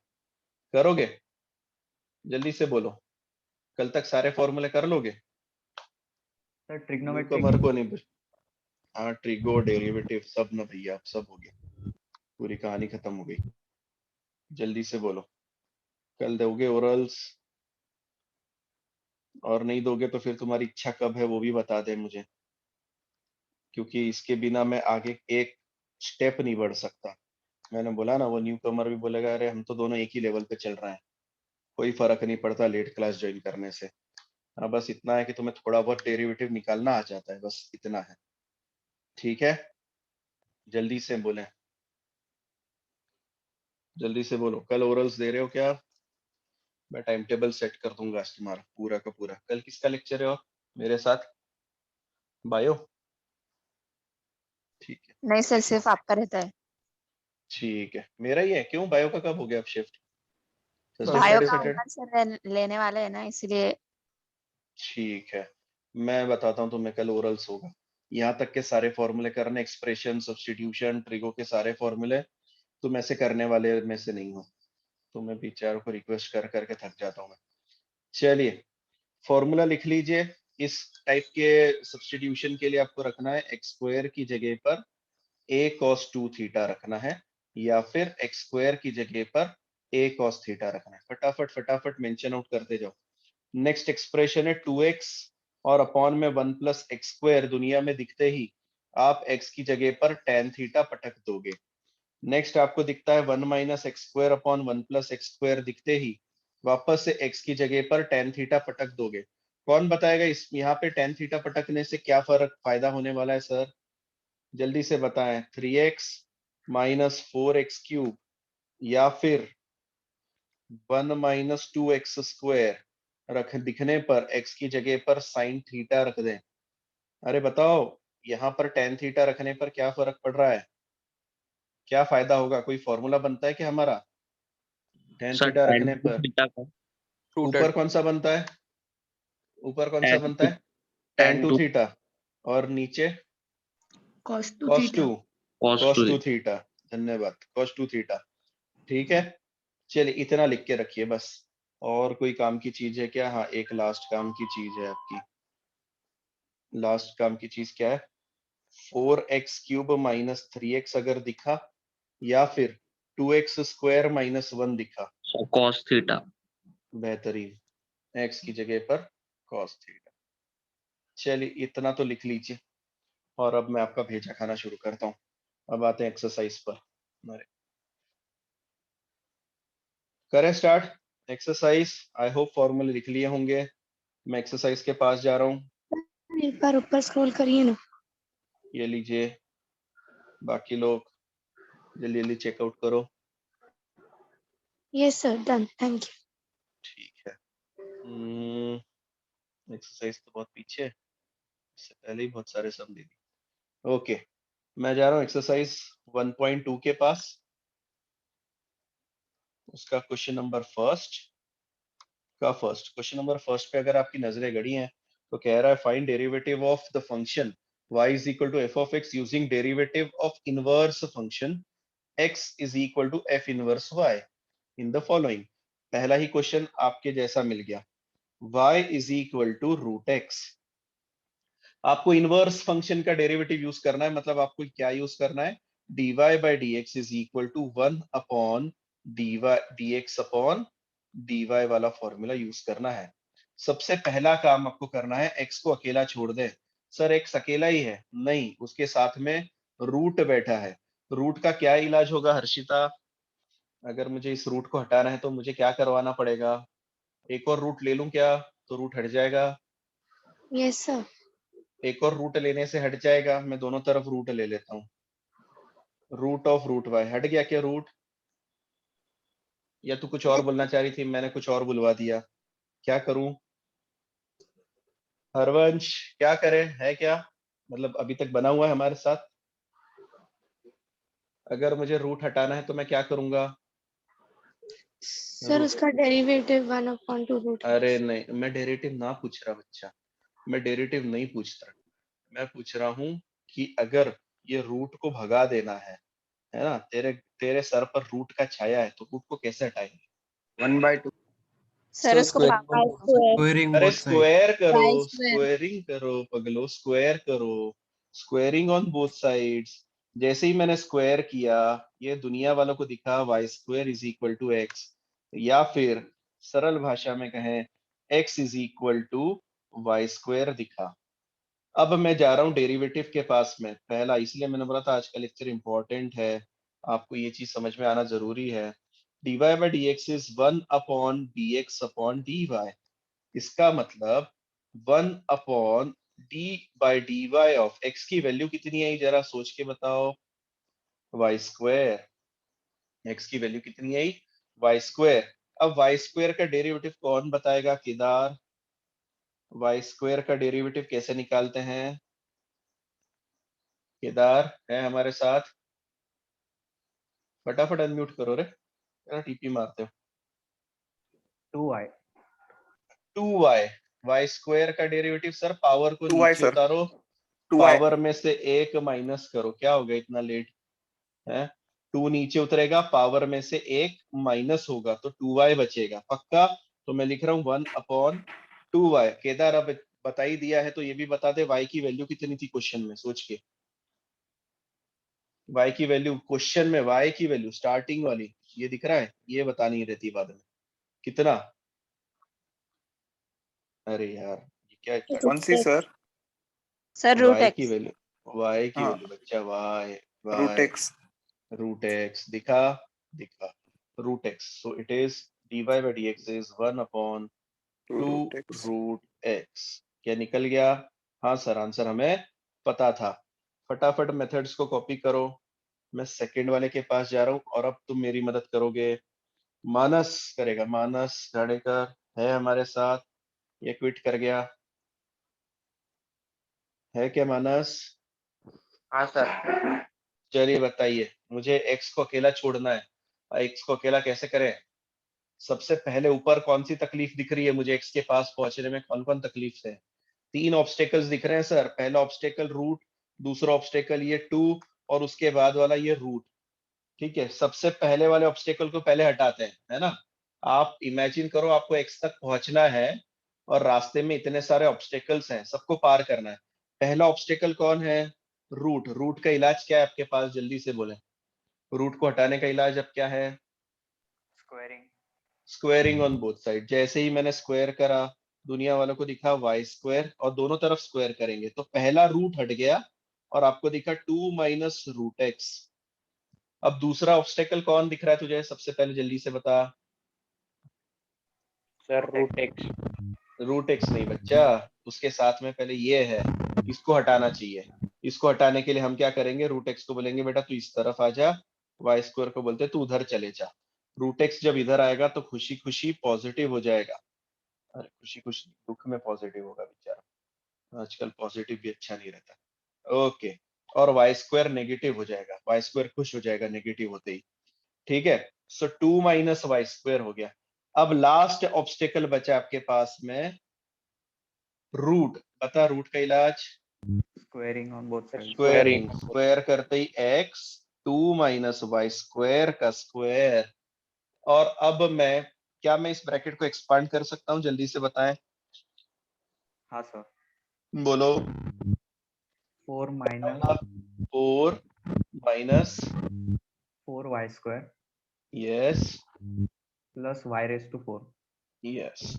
करोगे? जल्दी से बोलो, कल तक सारे फॉर्मूले कर लोगे? सर ट्रिग्नोमेट्रिक न्यूकमर को नहीं हाँ, ट्रिगो डेरिवेटिव सब ना भैया, अब सब हो गया, पूरी कहानी खत्म हो गई। जल्दी से बोलो, कल दोगे ओरल्स? और नहीं दोगे तो फिर तुम्हारी इच्छा कब है वो भी बता दे मुझे, क्योंकि इसके बिना मैं आगे एक स्टेप नहीं बढ़ सकता। मैंने बोला ना, वो न्यू कमर भी बोलेगा अरे हम तो दोनों एक ही लेवल पे चल रहे हैं, कोई फर्क नहीं पड़ता लेट क्लास ज्वाइन करने से। हाँ, बस इतना है कि तुम्हें थोड़ा बहुत डेरिवेटिव निकालना आ जाता है, बस इतना है। ठीक है, जल्दी से बोले, जल्दी से बोलो, कल ओरल्स दे रहे हो क्या? मैं टाइम टेबल सेट कर दूंगा आज तुम्हारा पूरा का पूरा। कल किसका लेक्चर है और मेरे साथ? बायो? ठीक है, नहीं सर, सिर्फ आपका रहता है। ठीक है, मेरा ही है। क्यों, बायो का कब हो गया अब शिफ्ट? थर्सडे बायो फ्राइडे का सैटरडे? ओनर सर लेने वाले हैं ना, इसलिए। ठीक है, मैं बताता हूँ तुम्हें, कल ओरल्स होगा। यहाँ तक के सारे फॉर्मूले करने, एक्सप्रेशन, सब्स्टिट्यूशन, ट्रिगो के सारे फॉर्मूले तुम ऐसे करने वाले में से नहीं हो, तो मैं बेचारों को रिक्वेस्ट कर करके थक जाता हूँ मैं। चलिए, फॉर्मूला लिख लीजिए। इस टाइप के सब्स्टिट्यूशन के लिए आपको रखना है एक्स स्क्वायर की जगह पर a cos 2 थीटा रखना है, या फिर एक्स स्क्वायर की जगह पर a cos थीटा रखना है। फटाफट फटाफट मेंशन आउट करते जाओ। नेक्स्ट एक्सप्रेशन है 2x और अपॉन में 1 प्लस एक्स स्क्वायर, दुनिया में दिखते ही आप x की जगह पर tan थीटा पटक दोगे। नेक्स्ट आपको दिखता है 1 minus x square upon 1 plus x square, दिखते ही वापस से x की जगह पर tan थीटा पटक दोगे। कौन बताएगा इस यहाँ पे tan थीटा पटकने से क्या फर्क फायदा होने वाला है सर? जल्दी से बताएं। 3x माइनस 4x क्यूब, या फिर 1 माइनस 2x स्क्वायर रख दिखने पर x की जगह पर साइन थीटा रख दें। अरे बताओ, यहाँ पर tan थीटा रखने पर क्या फर्क पड़ रहा है? क्या फायदा होगा? कोई फॉर्मूला बनता है कि हमारा tan सर थीटा tan रखने पर? थीटा का ऊपर कौन सा बनता है? ऊपर कौन सा tan बनता है? tan tan 2 to थीटा, और नीचे cos 2 cos theta. 2, cos cos 2 2 theta. धन्यवाद, cos 2 थीटा। ठीक है, चलिए इतना लिख के रखिए बस। और कोई काम की चीज है क्या? हाँ, एक लास्ट काम की चीज है आपकी। लास्ट काम की चीज क्या है? 4x क्यूब माइनस 3x अगर दिखा, या फिर 2x स्क्वायर माइनस 1 दिखा, so cos theta. बेहतरीन, x की जगह पर cos थीटा। चलिए इतना तो लिख लीजिए, और अब मैं आपका भेजा खाना शुरू करता हूँ। अब आते हैं एक्सरसाइज पर। अरे, करें स्टार्ट एक्सरसाइज। आई होप फॉर्मूले लिख लिए होंगे। मैं एक्सरसाइज के पास जा रहा हूँ। एक बार ऊपर स्क्रॉल करिए ना। ये लीजिए, बाकी लोग जल्दी जल्दी चेकआउट करो। Yes sir, done, thank you. ठीक है, एक्सरसाइज तो बहुत पीछे है, इससे पहले ही बहुत सारे सम दे दिए। ओके, मैं जा रहा हूँ एक्सरसाइज 1.2 के पास। उसका question number first question number first पे अगर आपकी नजरें गड़ी हैं तो कह रहा है find derivative of the function y is equal to f of x using derivative of inverse function x is equal to f inverse y in the following. पहला ही क्वेश्चन आपके जैसा मिल गया, y is equal to root x. आपको inverse function का derivative use करना है, मतलब आपको क्या यूज करना है? dy by d x is equal to 1 upon d x upon dy वाला फॉर्मूला यूज करना है। सबसे पहला काम आपको करना है, x को अकेला छोड़ दे। सर x अकेला ही है? नहीं, उसके साथ में रूट बैठा है। रूट का क्या इलाज होगा हर्षिता? अगर मुझे इस रूट को हटाना है तो मुझे क्या करवाना पड़ेगा? एक और रूट ले लूं क्या तो रूट हट जाएगा? Yes sir. एक और रूट लेने से हट जाएगा। मैं दोनों तरफ रूट ले लेता हूँ। रूट ऑफ रूट वाई हट गया क्या रूट? या तू कुछ और बोलना चाह रही थी, मैंने कुछ और बुलवा दिया? क्या करूं? हरवंश क्या करे, है क्या? मतलब अभी तक बना हुआ है हमारे साथ। अगर मुझे रूट हटाना है तो मैं क्या करूंगा? सर रूट, उसका डेरिवेटिव 1/2 रूट। अरे नहीं, मैं डेरिवेटिव ना पूछ रहा बच्चा, मैं डेरिवेटिव नहीं पूछ रहा। मैं पूछ रहा हूं कि अगर ये रूट को भगा देना है है ना, तेरे तेरे सर पर रूट का छाया है, तो रूट को कैसे हटाएंगे? 1/2 सर उसको पावर squaring अरे both sides. स्क्वायर करो, Y square. स्क्वायरिंग करो पगलो, स्क्वायर करो, स्क्वायरिंग ऑन बोथ साइड्स। जैसे ही मैंने स्क्वायर किया, ये दुनिया वालों को दिखा y square is equal to x, या फिर सरल भाषा में कहें x is equal to y square दिखा। अब मैं जा रहा हूँ डेरिवेटिव के पास में। पहला इसलिए मैंने बोला था आज का लेक्चर इंपॉर्टेंट है, आपको ये चीज समझ में आना जरूरी है। dy by dx is 1 upon dx upon dy। इसका मतलब 1 अपॉन d by d y of x की वैल्यू कितनी आई जरा सोच के बताओ? Y square. x की वैल्यू कितनी आई? Y square. अब वाई स्क्वायर का डेरिवेटिव कौन बताएगा? केदार, वाई स्क्वायर का डेरिवेटिव कैसे निकालते हैं? केदार है हमारे साथ? फटाफट अनम्यूट करो रे, टीपी मारते हो। 2y 2y, वाई स्क्वायर का डेरिवेटिव सर पावर को 2y नीचे सर, उतारो, 2y पावर में से एक माइनस करो। क्या हो गया इतना लेट है? 2 नीचे उतरेगा, पावर में से एक माइनस होगा तो 2y बचेगा पक्का। तो मैं लिख रहा हूँ 1 अपॉन 2y। केदार अब बता ही दिया है तो ये भी बता दे y की वैल्यू कितनी थी क्वेश्चन में, सोच के। y की वैल्यू क्वेश्चन में, y की वैल्यू स्टार्टिंग वाली ये दिख रहा है, ये बतानी रहती बाद में कितना। अरे यार ये क्या है? कौन सी सर? सर रूट y की एक्स। वैल्यू, y की हाँ, वैल्यू बच्चा y, root y x root x दिखा, दिखा root x। So it is dy by dx is 1 upon 2 2 root x. Root x। क्या निकल गया? हाँ सर, आंसर हमें पता था। फटाफट मेथड्स को कॉपी करो। मैं सेकंड वाले के पास जा रहा हूँ और अब तुम मेरी मदद करोगे। मानस करेगा, मानस घाड़ेकर है हमारे साथ, ये क्विट कर गया है क्या मानस? हाँ सर। चलिए बताइए, मुझे x को अकेला छोड़ना है। x को अकेला कैसे करें? सबसे पहले ऊपर कौन सी तकलीफ दिख रही है मुझे x के पास पहुंचने में? कौन कौन तकलीफ है? 3 ऑब्स्टेकल्स दिख रहे हैं सर। पहला ऑब्स्टेकल रूट, दूसरा ऑब्स्टेकल ये 2, और उसके बाद वाला ये रूट। ठीक है, सबसे पहले वाले ऑब्स्टेकल को पहले हटाते हैं, है ना। आप इमेजिन करो आपको x तक पहुंचना है और रास्ते में इतने सारे ऑब्स्टेकल्स हैं, सबको पार करना है। पहला ऑब्स्टेकल कौन है? रूट। रूट का इलाज क्या है आपके पास? जल्दी से बोले। रूट को हटाने का इलाज अब क्या है? squaring squaring on both side. जैसे ही मैंने स्क्वायर करा, दुनिया वालों को दिखा वाई स्क्वायर, और दोनों तरफ स्क्वायर करेंगे तो पहला रूट हट गया और आपको दिखा 2 माइनस रूट एक्स। अब दूसरा ऑब्स्टेकल कौन दिख रहा है तुझे? सबसे पहले जल्दी से बता। Sir root x. Root x नहीं बच्चा, उसके साथ में पहले ये है, इसको हटाना चाहिए। इसको हटाने के लिए हम क्या करेंगे? रूट एक्स को बोलेंगे बेटा तू इस तरफ आ जा, वाई स्क्वायर को बोलते तू उधर चले जा। रूट एक्स जब इधर आएगा तो खुशी खुशी पॉजिटिव हो जाएगा। अरे खुशी खुशी दुख में पॉजिटिव होगा बेचारा, आजकल पॉजिटिव भी अच्छा नहीं रहता। ओके, और वाई स्क्वायर नेगेटिव हो जाएगा, वाई स्क्वायर खुश हो जाएगा नेगेटिव होते ही। ठीक है, सो 2 माइनस वाई स्क्वायर हो गया। अब लास्ट ऑब्स्टेकल बचा आपके पास में रूट। बता रूट का इलाज? squaring on both sides squaring. Square करते ही x, 2 माइनस वाई स्क्वायर का स्क्वायर। और अब मैं, क्या मैं इस ब्रैकेट को एक्सपांड कर सकता हूँ? जल्दी से बताएं, हाँ सर बोलो। 4 minus 4 minus 4y square yes, plus y raised to 4 yes.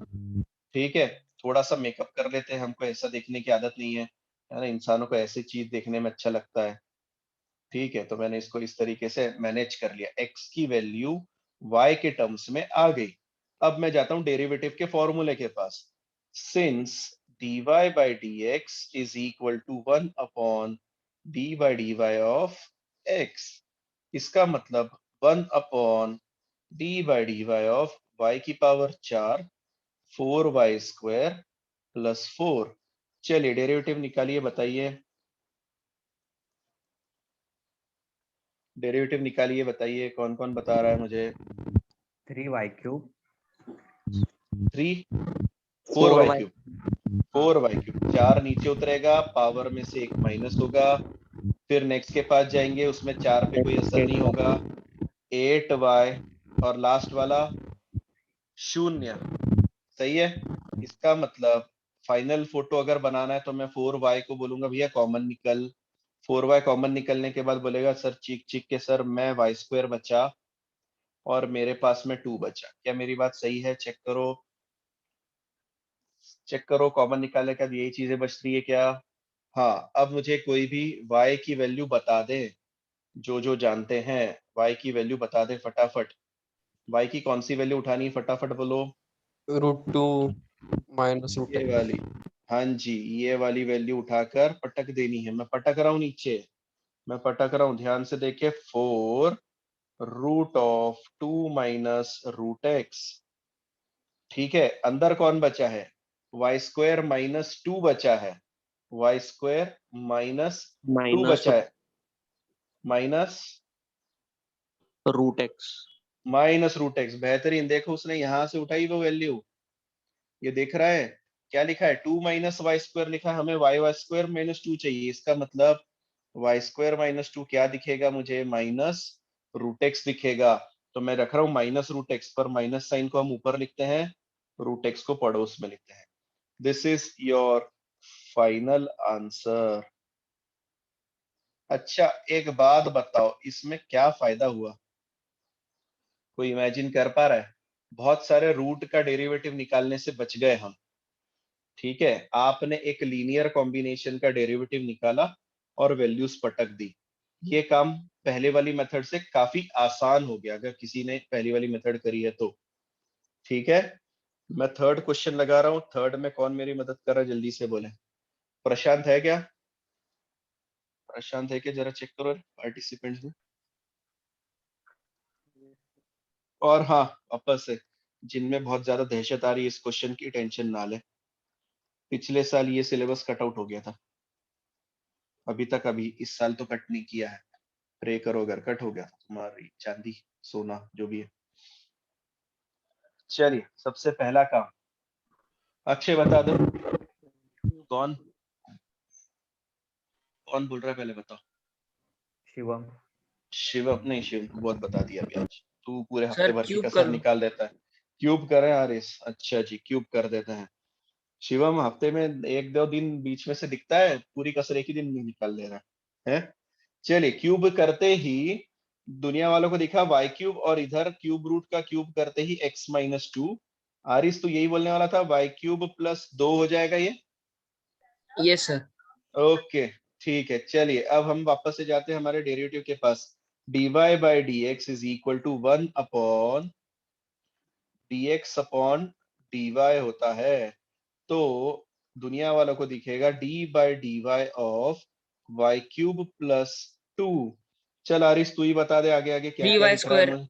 ठीक है, थोड़ा सा मेकअप कर लेते हैं, हमको ऐसा देखने की आदत नहीं है ना, इंसानों को ऐसी चीज देखने में अच्छा लगता है। ठीक है, तो मैंने इसको इस तरीके से मैनेज कर लिया, x की वैल्यू y के टर्म्स में आ गई। अब मैं जाता हूं डेरिवेटिव के फॉर्मूले के पास। Since dy by dx is equal to 1 upon d by dy of x, इसका मतलब 1 upon d by dy of y की पावर 4 4y स्क्वायर प्लस 4। चलिए डेरिवेटिव निकालिए, बताइए डेरिवेटिव निकालिए, बताइए कौन कौन बता रहा है मुझे? 3y cube 3 four 4y y. Cube, 4y cube. 4 नीचे उतरेगा, पावर में से एक माइनस होगा, फिर नेक्स्ट के पास जाएंगे, उसमें 4 पे कोई असर नहीं होगा, 8y, और लास्ट वाला 0। सही है। इसका मतलब फाइनल फोटो अगर बनाना है तो मैं 4y को बोलूंगा भैया कॉमन निकल। 4y कॉमन निकलने के बाद बोलेगा सर चीख चीख के सर मैं y² बचा और मेरे पास में 2 बचा। क्या मेरी बात सही है? चेक करो, चेक करो, कॉमन निकालने के बाद यही चीजें बच रही है क्या? हाँ, अब मुझे कोई भी y की वैल्यू बता दे, जो जो जानते हैं y की वैल्यू बता दे फटाफट। y की कौन सी वैल्यू उठानी है, फटाफट बोलो। √2 माइनस ये वाली, हाँ जी, ये वाली वैल्यू उठाकर पटक देनी है। मैं पटक रहा हूँ नीचे, मैं पटक रहा हूँ, ध्यान से देखे। 4√2 माइनस √x। ठीक है, अंदर कौन बचा है? y² माइनस 2 बचा है, y² माइनस 2 माइनस बचा है, माइनस √x। √x। बेहतरीन, देखो उसने यहां से उठाई वो वैल्यू, ये देख रहा है क्या लिखा है? 2 माइनस y² लिखा है, हमें y² माइनस 2 चाहिए। इसका मतलब y² माइनस 2 क्या दिखेगा मुझे? माइनस √x दिखेगा। तो मैं रख रहा हूँ माइनस √x, पर माइनस साइन को हम ऊपर लिखते हैं, √x को पड़ोस में लिखते हैं। This is your final answer. अच्छा, एक बात बताओ, इसमें क्या फायदा हुआ? कोई इमेजिन कर पा रहा है? बहुत सारे रूट का डेरिवेटिव निकालने से बच गए हम। ठीक है, आपने एक लीनियर कॉम्बिनेशन का डेरिवेटिव निकाला और वैल्यूज पटक दी। ये काम पहले वाली मेथड से काफी आसान हो गया, अगर किसी ने पहली वाली मेथड करी है तो। ठीक है, मैं थर्ड क्वेश्चन लगा रहा हूँ। थर्ड में कौन मेरी मदद कर रहा है, जल्दी से बोले। प्रशांत है क्या? प्रशांत है क्या? जरा चेक करो पार्टिसिपेंट्स में। और हाँ, वापस से जिनमें बहुत ज्यादा दहशत आ रही है इस क्वेश्चन की, टेंशन ना ले। पिछले साल ये सिलेबस कट आउट हो गया था, अभी तक अभी इस साल तो कट नहीं किया है। प्रे करो अगर कट हो गया तो तुम्हारी चांदी सोना जो भी है। चलिए, सबसे पहला काम अक्षय बता दो। कौन कौन बोल रहा है, पहले बताओ। शिवम। शिवम? नहीं, शिवम को बहुत बता दिया अभी। आज तू पूरे हफ्ते सर भर की क्यूब कसर कर लो। निकाल देता है। क्यूब करें आरिस? अच्छा जी, क्यूब कर देते हैं। शिवम हफ्ते में 1-2 दिन बीच में से दिखता है, पूरी कसर एक ही दिन में निकाल दे रहा है। चलिए, क्यूब करते ही दुनिया वालों को दिखा y³ और इधर क्यूब रूट का क्यूब करते ही x-2। आरिस तो यही बोलने वाला था, y³ प्लस 2 हो जाएगा ये। Yes sir. ओके, ठीक है। चलिए, अब हम वापस से जाते हैं हमारे डेरिवेटिव के पास। dy/dx is equal to 1 upon dx upon dy होता है। तो दुनिया वालों को दिखेगा d/dy ऑफ y³ प्लस 2। चल आरिस, तू ही बता दे आगे आगे क्या थ्री क्या वाई दिख रहा है स्क्वायर मुझे।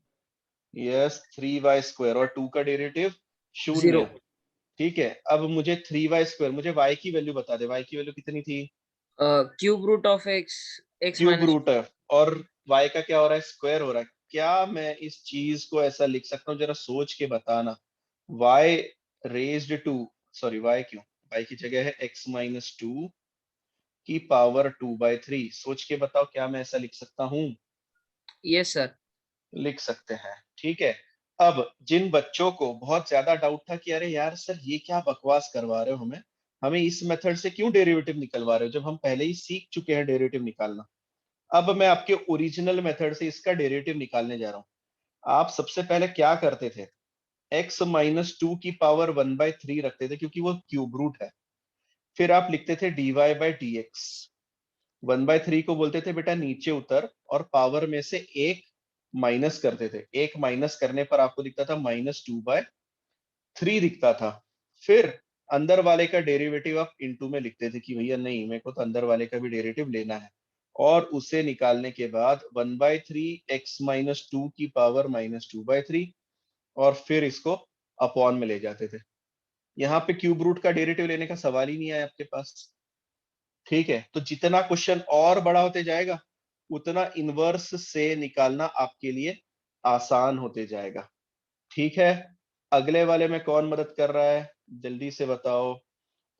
यस, 3y² और 2 का डेरिवेटिव 0। 0। ठीक है, अब मुझे 3y², मुझे y की वैल्यू बता दे। y की वैल्यू कितनी थी? Cube root of x, x cube minus. Root है, और y का क्या हो रहा है? स्क्वायर हो रहा है। क्या मैं इस चीज को ऐसा लिख सकता हूँ? जरा सोच के बताना। y raised to, sorry y क्यों, y की जगह है x-2 की पावर 2/3। सोच के बताओ, क्या मैं ऐसा लिख सकता हूँ? Yes sir. लिख सकते हैं। ठीक है, अब जिन बच्चों को बहुत ज्यादा डाउट था कि अरे यार सर ये क्या बकवास करवा रहे हो, हमें हमें इस मेथड से क्यों डेरिवेटिव निकलवा रहे हो, जब हम पहले ही सीख चुके हैं डेरिवेटिव निकालना। अब मैं आपके ओरिजिनल मेथड से इसका डेरिवेटिव निकालने जा रहा हूँ। आप सबसे पहले क्या करते थे? x-2 की पावर 1/3 रखते थे, क्योंकि वो क्यूब रूट है। फिर आप लिखते थे dy/dx। 1/3 को बोलते थे बेटा नीचे उतर, और पावर में से एक माइनस करते थे। एक माइनस करने पर आपको दिखता था -2/3 दिखता था। फिर अंदर वाले का डेरिवेटिव आप इनटू में लिखते थे कि भैया नहीं, मेरे को तो अंदर वाले का भी डेरिवेटिव लेना है। और उसे निकालने के बाद 1/3 x-2 की पावर -2/3, और फिर इसको अपॉन में ले जाते थे। यहाँ पे क्यूब रूट का डेरिवेटिव लेने का सवाल ही नहीं आया आपके पास। ठीक है, तो जितना क्वेश्चन और बड़ा होते जाएगा, उतना इनवर्स से निकालना आपके लिए आसान होते जाएगा। ठीक है, अगले वाले में कौन मदद कर रहा है, जल्दी से बताओ।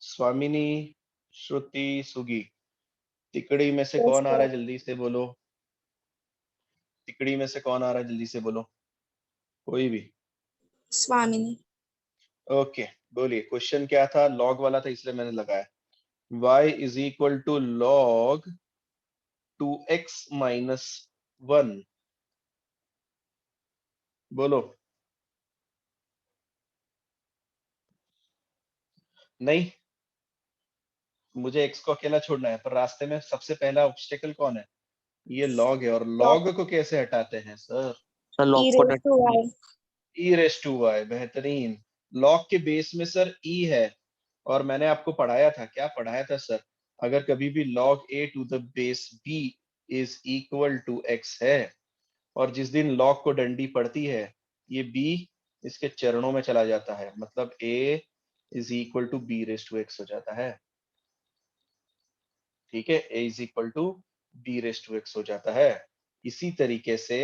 स्वामिनी, श्रुति, सुगी, तिकड़ी में से Yes, कौन आ रहा है, sir. जल्दी से बोलो। तिकड़ी में से कौन आ रहा है, जल्दी से बोलो, कोई भी। Swamini. ओके, बोलिए क्वेश्चन क्या था, लॉग वाला था इसलिए मैंने लगाया। y is equal to log 2x minus 1, बोलो। नहीं, मुझे x को अकेला छोड़ना है, पर रास्ते में सबसे पहला ऑब्स्टेकल कौन है, ये लॉग है। और लॉग को कैसे हटाते हैं सर, सर E लॉग को raised to y. e raise to y, बेहतरीन। लॉग के बेस में सर e है, और मैंने आपको पढ़ाया था, क्या पढ़ाया था सर, अगर कभी भी log a to the base b is equal to x है, और जिस दिन log को डंडी पड़ती है, ये b इसके चरणों में चला जाता है, मतलब a is equal to b raise to x हो जाता है। ठीक है, a is equal to b raise to x हो जाता है। इसी तरीके से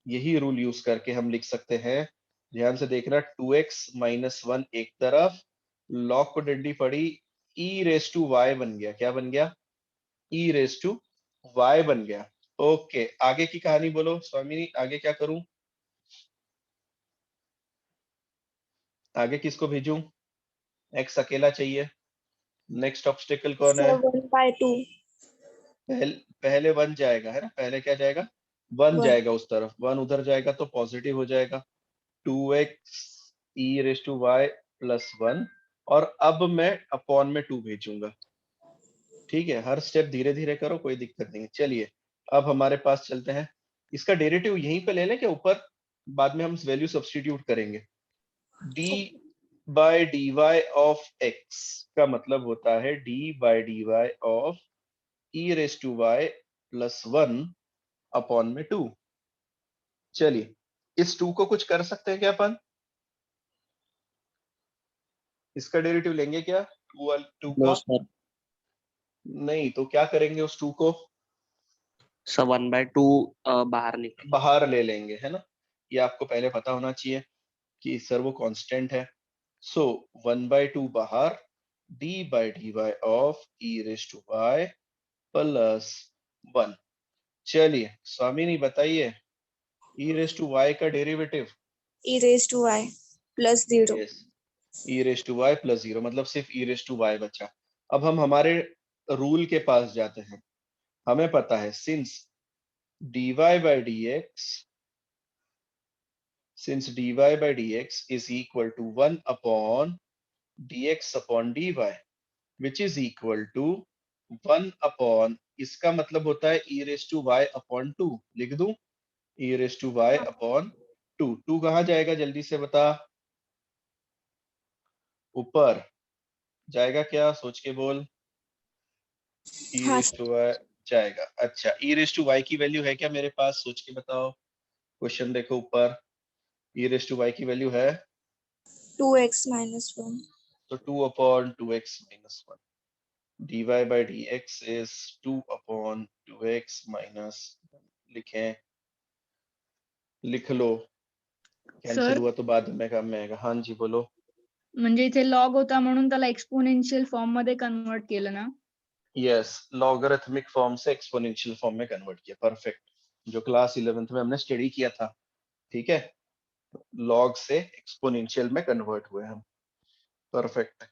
यही रूल यूज करके हम लिख सकते हैं, ध्यान से देखना, 2x माइनस 1 एक तरफ, log को डंडी पड़ी, e रेस टू y बन गया, क्या बन गया, e रेस टू y बन गया। ओके, आगे की कहानी बोलो स्वामिनी, आगे क्या करूं, आगे किसको भेजूं, x अकेला चाहिए। नेक्स्ट ऑब्स्टेकल कौन है, Sir, 1/2. पहले वन जाएगा, है ना, पहले क्या जाएगा, वन 1. जाएगा उस तरफ, वन उधर जाएगा तो पॉजिटिव हो जाएगा, 2x e raise to y plus 1, और अब मैं अपॉन में 2 भेजूंगा। ठीक है, हर स्टेप धीरे धीरे करो, कोई दिक्कत नहीं है। चलिए अब हमारे पास चलते हैं, इसका डेरिवेटिव यहीं पे ले लें क्या ऊपर, बाद में हम वैल्यू सब्स्टिट्यूट करेंगे। d by d y of x का मतलब होता है d by d y of e raise to y plus 1 upon में 2। चलिए इस 2 को कुछ कर सकते हैं क्या अपन, इसका डेरिवेटिव लेंगे क्या, 2 नो का, सर। नहीं तो क्या करेंगे, उस 2 को सर 1/2 बाहर निकल। बाहर ले लेंगे, है ना, ये आपको पहले पता होना चाहिए कि सर वो कांस्टेंट है। सो 1/2 बाहर, d by d y of e raise to y plus 1। चलिए स्वामिनी बताइए, e रेस टू y का derivative, E raised to y plus 0. Yes, e raise to y plus 0, मतलब सिर्फ e रेस टू y बचा। अब हम हमारे रूल के पास जाते हैं, हमें पता है since dy by dx, since dy by dx is equal to 1 upon dx upon dy, which is equal to 1 upon, इसका मतलब होता है e raise to y upon 2, लिख दूं, e raise to y upon 2। 2 कहाँ जाएगा, जल्दी से बता, ऊपर जाएगा क्या, सोच के बोल, e हाँ रेस टू y जाएगा। अच्छा, e रेस टू y की वैल्यू है क्या मेरे पास, सोच के बताओ, क्वेश्चन देखो ऊपर, e रेस टू y की वैल्यू है, 2x minus 1. तो 2 upon 2x minus 1, dy by dx is 2 upon 2x minus 1, लिखें, लिख लो, कैंसिल सर हुआ तो बाद में काम में आएगा। हाँ जी बोलो। म्हणजे इथे लॉग होता म्हणून त्याला एक्सपोनेन्शियल फॉर्म मध्ये कन्वर्ट केलं ना. यस, लॉगरिथमिक फॉर्म से एक्सपोनेंशियल फॉर्म में कन्वर्ट किया, परफेक्ट, जो क्लास 11th में हमने स्टडी किया था। ठीक है, लॉग से एक्सपोनेंशियल में कन्वर्ट हुए हम, परफेक्ट।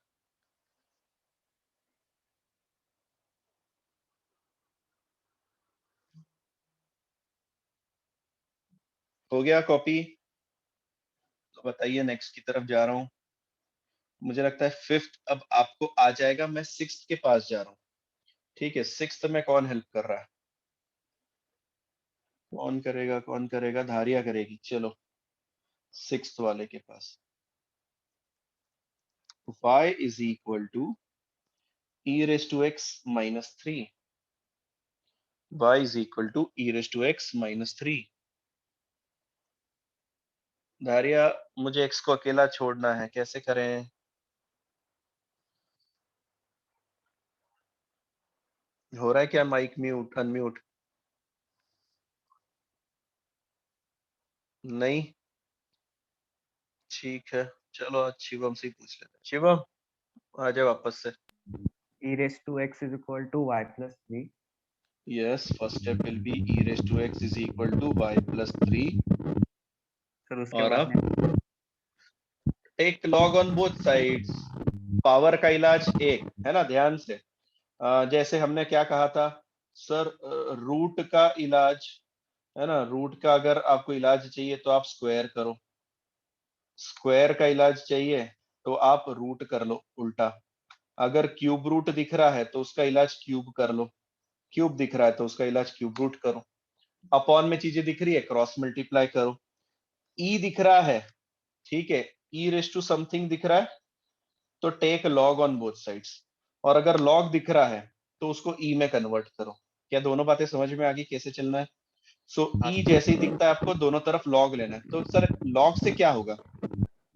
हो गया कॉपी, तो बताइए नेक्स्ट की तरफ जा रहा हूँ। मुझे लगता है 5th अब आपको आ जाएगा, मैं 6th के पास जा रहा हूँ। ठीक है, 6th में कौन हेल्प कर रहा है, कौन करेगा, कौन करेगा, धारिया करेगी, चलो 6th वाले के पास। y is equal to e raised to x minus 3, y is equal to e raised to x minus 3। धारिया, मुझे x को अकेला छोड़ना है, कैसे करें, हो रहा है क्या माइक म्यूट अनम्यूट, नहीं, ठीक है, चलो आज शिवम से ही पूछ लेते हैं। शिवम आ जाओ वापस से। e raised to x is equal to y plus 3 Yes, first step will be e raised to x is equal to y plus 3. Sir उसके और बाद अब में take log on both sides. Power का इलाज एक है ना, ध्यान से। जैसे हमने क्या कहा था सर, रूट का इलाज है ना, रूट का अगर आपको इलाज चाहिए तो आप स्क्वायर करो, स्क्वायर का इलाज चाहिए तो आप रूट कर लो उल्टा। अगर क्यूब रूट दिख रहा है तो उसका इलाज क्यूब कर लो, क्यूब दिख रहा है तो उसका इलाज क्यूब रूट करो। अपॉन में चीजें दिख रही है, क्रॉस मल्टीप्लाई करो। ई दिख रहा है, ठीक है, ई रेस टू समथिंग दिख रहा है तो take log on both sides. और अगर लॉग दिख रहा है तो उसको ई में कन्वर्ट करो। क्या दोनों बातें समझ में आ गई कैसे चलना है? सो ई जैसे ही दिखता है आपको दोनों तरफ लॉग लेना है। तो सर लॉग से क्या होगा,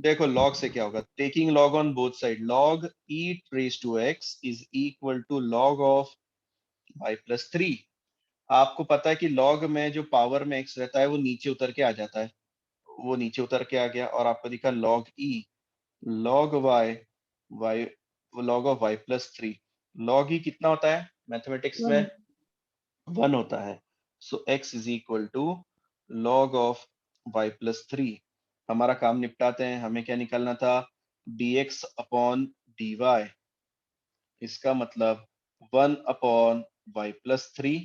देखो लॉग से क्या होगा, taking log on both side, log e raise to x is equal to log of y plus 3। आपको पता है कि लॉग में जो पावर में x रहता है वो नीचे उतर के आ जाता है, वो नीचे उतर के आ गया और आपको दिखा log e, log y log of y plus 3। Log e कितना होता है मैथमेटिक्स में? 1 होता है। So x is equal to log of y plus 3। हमारा काम निपटाते हैं, हमें क्या निकालना था, dx अपॉन dy। इसका मतलब 1 upon y plus 3,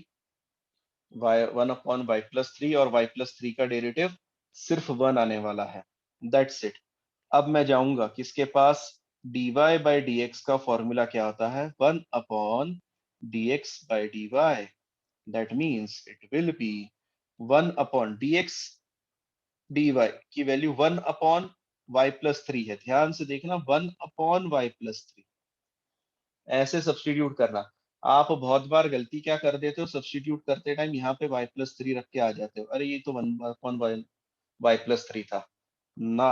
one upon y plus 3, और y प्लस 3 का डेरिवेटिव सिर्फ 1 आने वाला है, दैट्स इट। अब मैं जाऊंगा किसके पास, dy बाई dx का फॉर्मूला क्या होता है, 1 upon dx by dy। That means it will B 1 upon dx dy की वैल्यू 1 अपॉन y प्लस 3 है, ध्यान से देखना, 1 अपॉन y प्लस 3। ऐसे सब्स्टिट्यूट करना। आप बहुत बार गलती क्या कर देते हो, सब्स्टिट्यूट करते टाइम यहाँ पे y प्लस 3 रख के आ जाते हो, अरे ये तो 1 अपॉन y प्लस 3 था ना।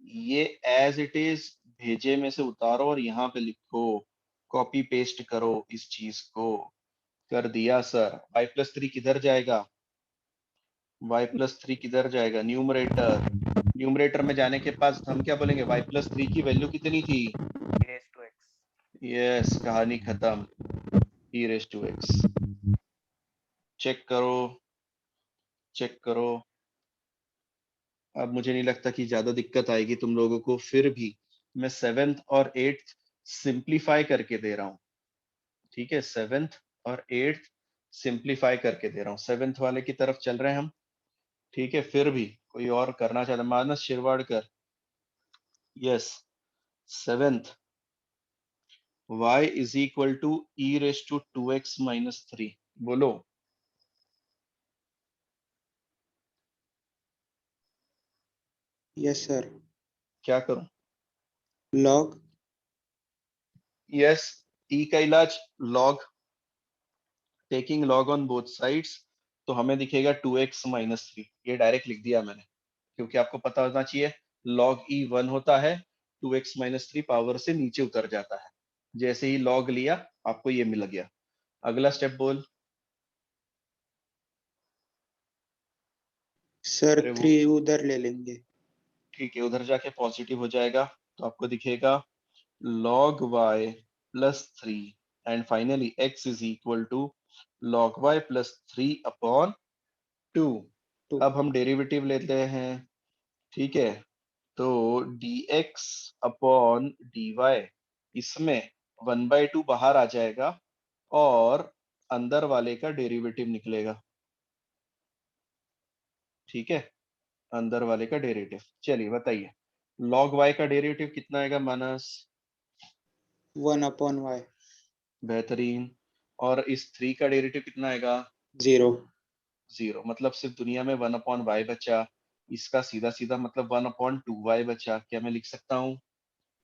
ये एज इट इज भेजे में से उतारो और यहाँ पे लिखो, कॉपी पेस्ट करो इस चीज को। कर दिया सर। y प्लस 3 किधर जाएगा, y प्लस 3 किधर जाएगा, न्यूमरेटर। न्यूमरेटर में जाने के पास हम क्या बोलेंगे, y प्लस 3 की वैल्यू कितनी थी, e raised to x. Yes, कहानी खत्म, e raise to x। Check करो, चेक करो। अब मुझे नहीं लगता कि ज्यादा दिक्कत आएगी तुम लोगों को, फिर भी मैं 7th और 8th सिंप्लीफाई करके दे रहा हूँ, ठीक है, 7th और 8th सिंप्लीफाई करके दे रहा हूँ, 7th वाले की तरफ चल रहे हैं हम, ठीक है। फिर भी कोई और करना चाहता, Manas Shirwadkar, yes, 7th y is equal to e raise to 2x minus 3, बोलो। Yes sir. क्या करूं, लॉग यस, ई का इलाज log, taking log on both sides, तो हमें दिखेगा 2x माइनस 3, ये डायरेक्ट लिख दिया मैंने, क्योंकि आपको पता होना चाहिए लॉग ई 1 होता है, 2x माइनस 3 पावर से नीचे उतर जाता है। जैसे ही लॉग लिया आपको ये मिल गया। अगला स्टेप बोल। सर अरे वो 3 उधर ले लेंगे। ठीक है, उधर जाके पॉजिटिव हो जाएगा तो आपको दिखेगा log y plus 3 and finally x is equal to log y plus 3 upon 2। 2 अब हम डेरिवेटिव लेते हैं, ठीक है, तो dx अपॉन dy, इसमें 1/2 बाहर आ जाएगा और अंदर वाले का डेरिवेटिव निकलेगा, ठीक है, अंदर वाले का डेरिवेटिव। चलिए बताइए log y का डेरिवेटिव कितना आएगा मानस, 1 अपॉन वाई बेहतरीन। और इस 3 का डेरिवेटिव कितना आएगा, 0। 0, मतलब सिर्फ दुनिया में 1 अपॉन वाई बचा। इसका सीधा सीधा मतलब 1 अपॉन 2y बचा। क्या मैं लिख सकता हूँ yes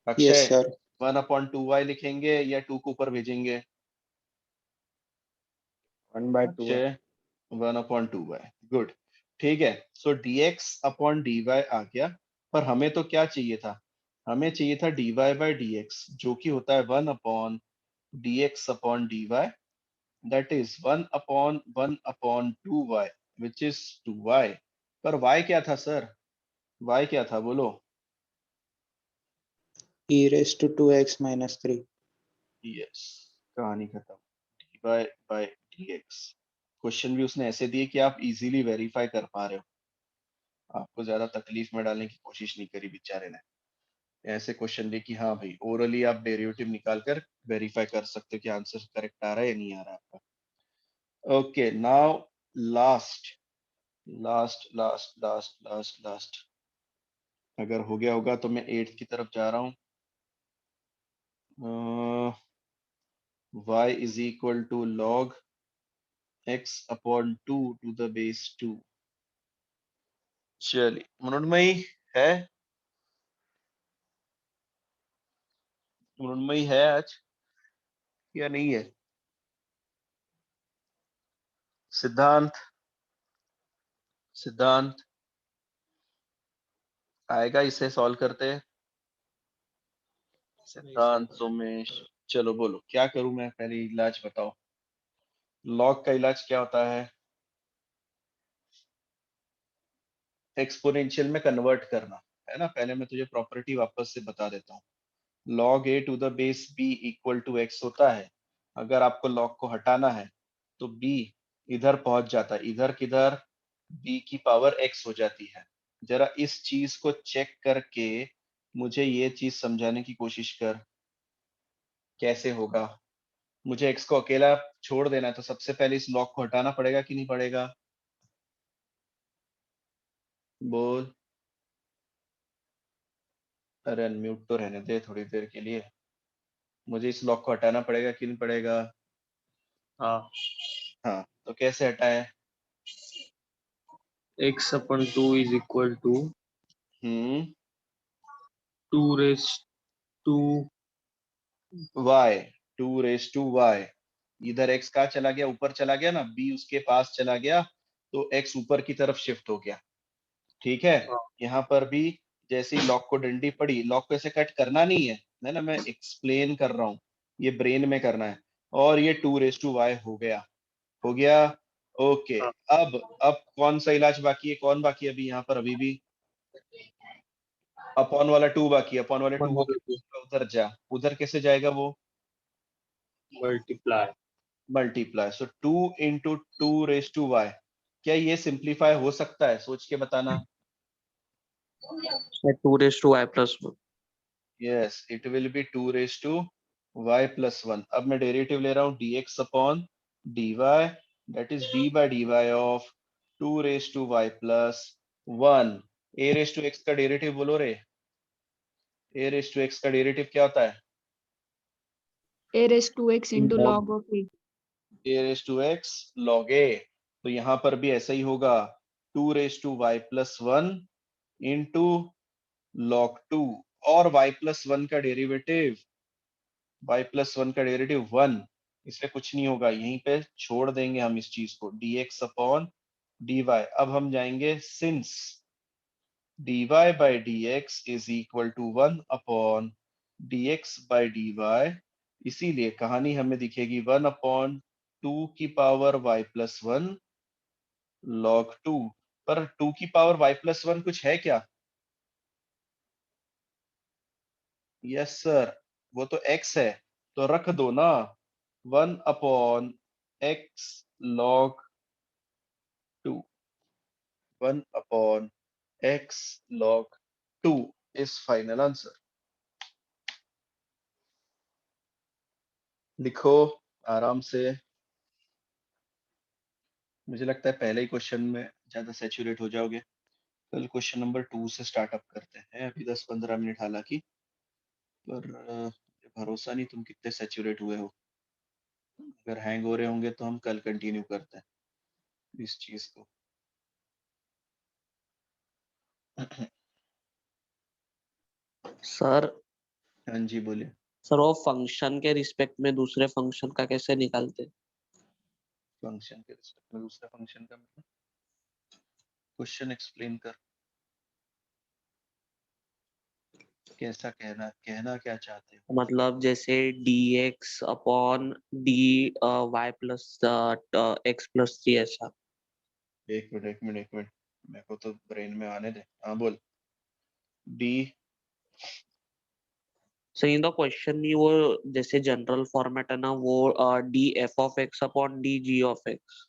Akshay, sir. 1 upon 2y लिखेंगे या 2 को ऊपर भेजेंगे, 1/2 है। अक्षय 1 अपॉन 2y, गुड, ठीक है। सो dx अपॉन dy आ गया, पर हमें तो क्या चाहिए था, हमें चाहिए था dy बाई dx, जो कि होता है 1 upon dx upon dy, that is 1 upon 2y which is 2y। पर y क्या था सर, y क्या था बोलो, e raise to 2x minus 3। Yes, कहानी खत्म, dy बाई dx। क्वेश्चन भी उसने ऐसे दिए कि आप इजीली वेरीफाई कर पा रहे हो, आपको ज्यादा तकलीफ में डालने की कोशिश नहीं करी बेचारे ने। ऐसे क्वेश्चन दिए कि हाँ भाई ओरली आप डेरिवेटिव निकाल कर वेरीफाई कर सकते हो कि आंसर करेक्ट आ रहा है या नहीं आ रहा है आपका। Okay now last last last last last last अगर हो गया होगा तो मैं 8th की तरफ जा रहा हूँ। y is equal to log x upon 2 to the base 2। चलिए मृण्मयी है, मृण्मयी है आज या नहीं है? सिद्धांत, सिद्धांत आएगा इसे सॉल्व करते हैं? सिद्धांत, सोमेश, चलो बोलो क्या करूं मैं, पहले इलाज बताओ। लॉग का इलाज क्या होता है? एक्सपोनेंशियल में कन्वर्ट करना है ना। पहले मैं तुझे प्रॉपर्टी वापस से बता देता हूँ। log a to the base b equal to x होता है। अगर आपको log को हटाना है तो b इधर पहुंच जाता है, इधर किधर, b की पावर x हो जाती है। जरा इस चीज को चेक करके मुझे ये चीज समझाने की कोशिश कर, कैसे होगा। मुझे x को अकेला छोड़ देना है तो सबसे पहले इस log को हटाना पड़ेगा कि नहीं पड़ेगा? बोल। अरे अनम्यूट तो रहने दे थोड़ी देर के लिए। मुझे इस लॉक को हटाना पड़ेगा कि नहीं पड़ेगा? हाँ। हाँ तो कैसे हटाए? x upon 2 is equal to hmm 2 raised to y, 2 raise to y। इधर x कहाँ चला गया? ऊपर चला गया ना, b उसके पास चला गया तो x ऊपर की तरफ शिफ्ट हो गया। ठीक है, यहाँ पर भी जैसे ही लॉक को डंडी पड़ी, लॉक को ऐसे कट करना नहीं है ना, मैं एक्सप्लेन कर रहा हूँ, ये ब्रेन में करना है। और ये 2 रेज टू y हो गया, हो गया। ओके अब कौन सा इलाज बाकी है, कौन बाकी है अभी यहाँ पर? अभी भी अपॉन वाला 2 बाकी है। अपॉन वाले 2 उधर जा, उधर कैसे जाएगा वो? multiply multiply. So 2 into 2 raise to y। क्या ये सिंप्लीफाई हो सकता है? सोच के बताना। 2 raised to y plus 1। Yes it will be 2 raise to y plus 1। अब मैं डेरिवेटिव ले रहा हूँ dx upon dy, that is d by dy of 2 raise to y plus 1। a raise to x का डेरिवेटिव बोलो रे, a raise to x का derivative क्या होता है? a raised to x into log of a। a raise to x log a। तो यहाँ पर भी ऐसा ही होगा, 2 raise to y plus 1 into log 2। और y प्लस 1 का डेरिवेटिव, y प्लस 1 का डेरिवेटिव 1, इसमें कुछ नहीं होगा, यहीं पे छोड़ देंगे हम इस चीज को, dx अपॉन dy। अब हम जाएंगे since dy by dx is equal to 1 upon dx by dy, इसीलिए कहानी हमें दिखेगी 1 अपॉन 2 की पावर y प्लस 1 log 2। पर 2 की पावर y प्लस 1 कुछ है क्या? यस सर, वो तो x है, तो रख दो ना, 1 upon x log 2, 1 upon x log 2 is final answer. लिखो आराम से। मुझे लगता है पहले ही क्वेश्चन में ज्यादा सैचुरेट हो जाओगे। कल क्वेश्चन नंबर 2 से स्टार्टअप करते हैं, अभी 10-15 मिनट हालांकि, पर भरोसा नहीं तुम कितने सैचुरेट हुए हो। अगर हैंग हो रहे होंगे तो हम कल कंटिन्यू करते हैं इस चीज को। सर हाँ जी बोलिए। सर वो फंक्शन के रिस्पेक्ट में दूसरे फंक्शन का कैसे निकालते हैं? फंक्शन के रिस्पेक्ट में दूसरा फंक्शन का मतलब क्वेश्चन एक्सप्लेन कर, कैसा कहना कहना क्या चाहते हो? मतलब जैसे dx upon d y plus x plus 3 ऐसा। एक मिनट एक मिनट एक मिनट, मेरे को तो ब्रेन में आने दे। हाँ बोल। D So in the question में वो जैसे जनरल फॉर्मेट है ना, वो d f of x upon d g of x.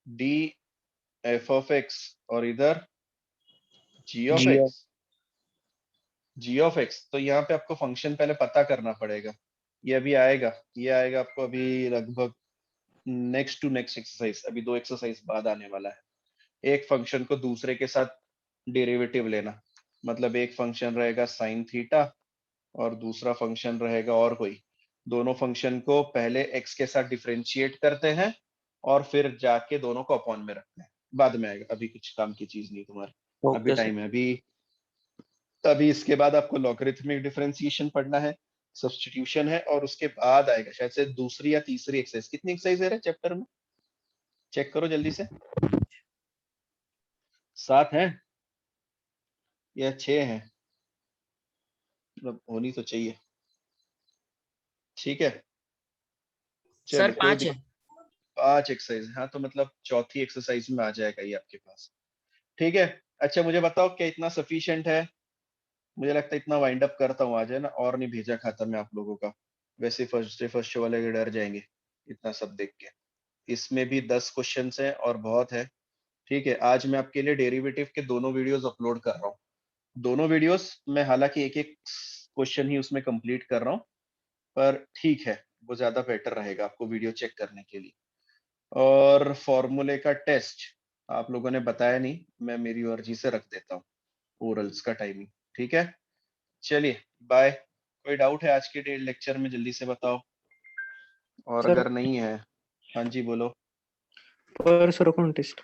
D f of x और इधर g of G x. G of x, तो यहाँ पे आपको फंक्शन पहले पता करना पड़ेगा. ये अभी आएगा, ये आएगा आपको अभी लगभग नेक्स्ट टू नेक्स्ट एक्सरसाइज, अभी 2 एक्सरसाइज बाद आने वाला है. एक फंक्शन को दूसरे के साथ डेरिवेटिव लेना, मतलब एक फंक्शन रहेगा साइन थीटा और दूसरा फंक्शन रहेगा और कोई. दोनों फंक्शन को पहले x के साथ डिफरेंशिएट करते हैं और फिर जाके दोनों को अपॉन में रखते हैं. बाद में आएगा, अभी कुछ काम की चीज नहीं तुम्हारे, अभी Okay, sir. टाइम है. अभी इसके बाद आपको लॉगरिथमिक डिफरेंशिएशन पढ़ना है, सब्स्टिट्यूशन है, और उसके बाद आएगा शायद से दूसरी या तीसरी एक्सरसाइज. कितनी एक्सरसाइज है चैप्टर में? चेक करो जल्दी से. 7 है या 6 है? मतलब होनी तो चाहिए. ठीक है, सर चलिए कोई 5 है. 5 एक्सरसाइज. हाँ, तो मतलब चौथी एक्सरसाइज में आ जाएगा ये आपके पास. ठीक है. अच्छा मुझे बताओ क्या इतना सफिशिएंट है? मुझे लगता है इतना वाइंड अप करता हूँ आज, है ना, और नहीं भेजा खाता मैं आप लोगों का. वैसे फर्स्ट वाले डर जाएंगे इतना सब देख के. इसमें भी 10 क्वेश्चंस हैं और बहुत है. ठीक है, आज मैं आपके लिए डेरिवेटिव के दोनों वीडियोस अपलोड कर रहा हूँ. दोनों वीडियोस मैं हालांकि एक एक क्वेश्चन ही उसमें कंप्लीट कर रहा हूँ, पर ठीक है, वो ज्यादा बेटर रहेगा आपको वीडियो चेक करने के लिए. और फॉर्मूले का टेस्ट आप लोगों ने बताया नहीं, मैं मेरी मर्जी से रख देता हूँ ओरल्स का टाइमिंग. ठीक है, चलिए बाय. कोई डाउट है आज के लेक्चर में? जल्दी से बताओ, और सर, अगर नहीं है. हाँ जी बोलो. परसों कॉन्टेस्ट.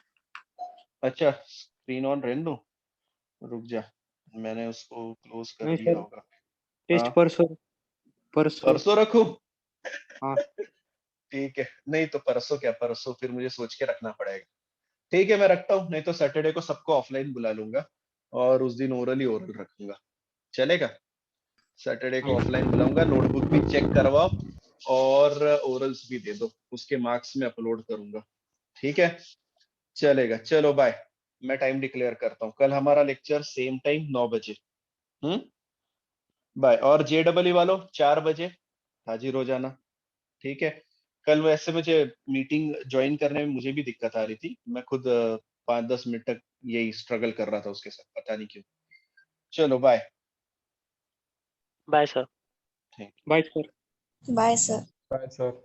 अच्छा, स्क्रीन ऑन रहने दो, रुक जा, मैंने उसको क्लोज कर नहीं दिया सर, होगा. टेस्ट हाँ, परसों. परसों. परसों रखूं? हाँ. ठीक है, नहीं तो परसों क्या, परसों फिर मुझे सोच के रखना पड़ेगा. ठीक है, मैं रखता हूँ, नहीं तो सैटरडे को सबको ऑफलाइन बुला लूंगा और उस दिन ओरल ही ओरल रखूंगा. चलेगा? सैटरडे को ऑफलाइन बुलाऊंगा, नोटबुक भी चेक करवाओ और ओरल्स भी दे दो, उसके मार्क्स में अपलोड करूंगा. ठीक है, चलेगा. चलो बाय, मैं टाइम डिक्लेयर करता हूँ. कल हमारा लेक्चर सेम टाइम 9 बजे. बाय. और JEE वालों 4 बजे हाजिर हो जाना. ठीक है. कल वैसे मुझे मीटिंग ज्वाइन करने में मुझे भी दिक्कत आ रही थी, मैं खुद 5-10 मिनट तक यही स्ट्रगल कर रहा था उसके साथ, पता नहीं क्यों. चलो bye. Bye, sir. Thank bye sir. Bye sir. Bye sir.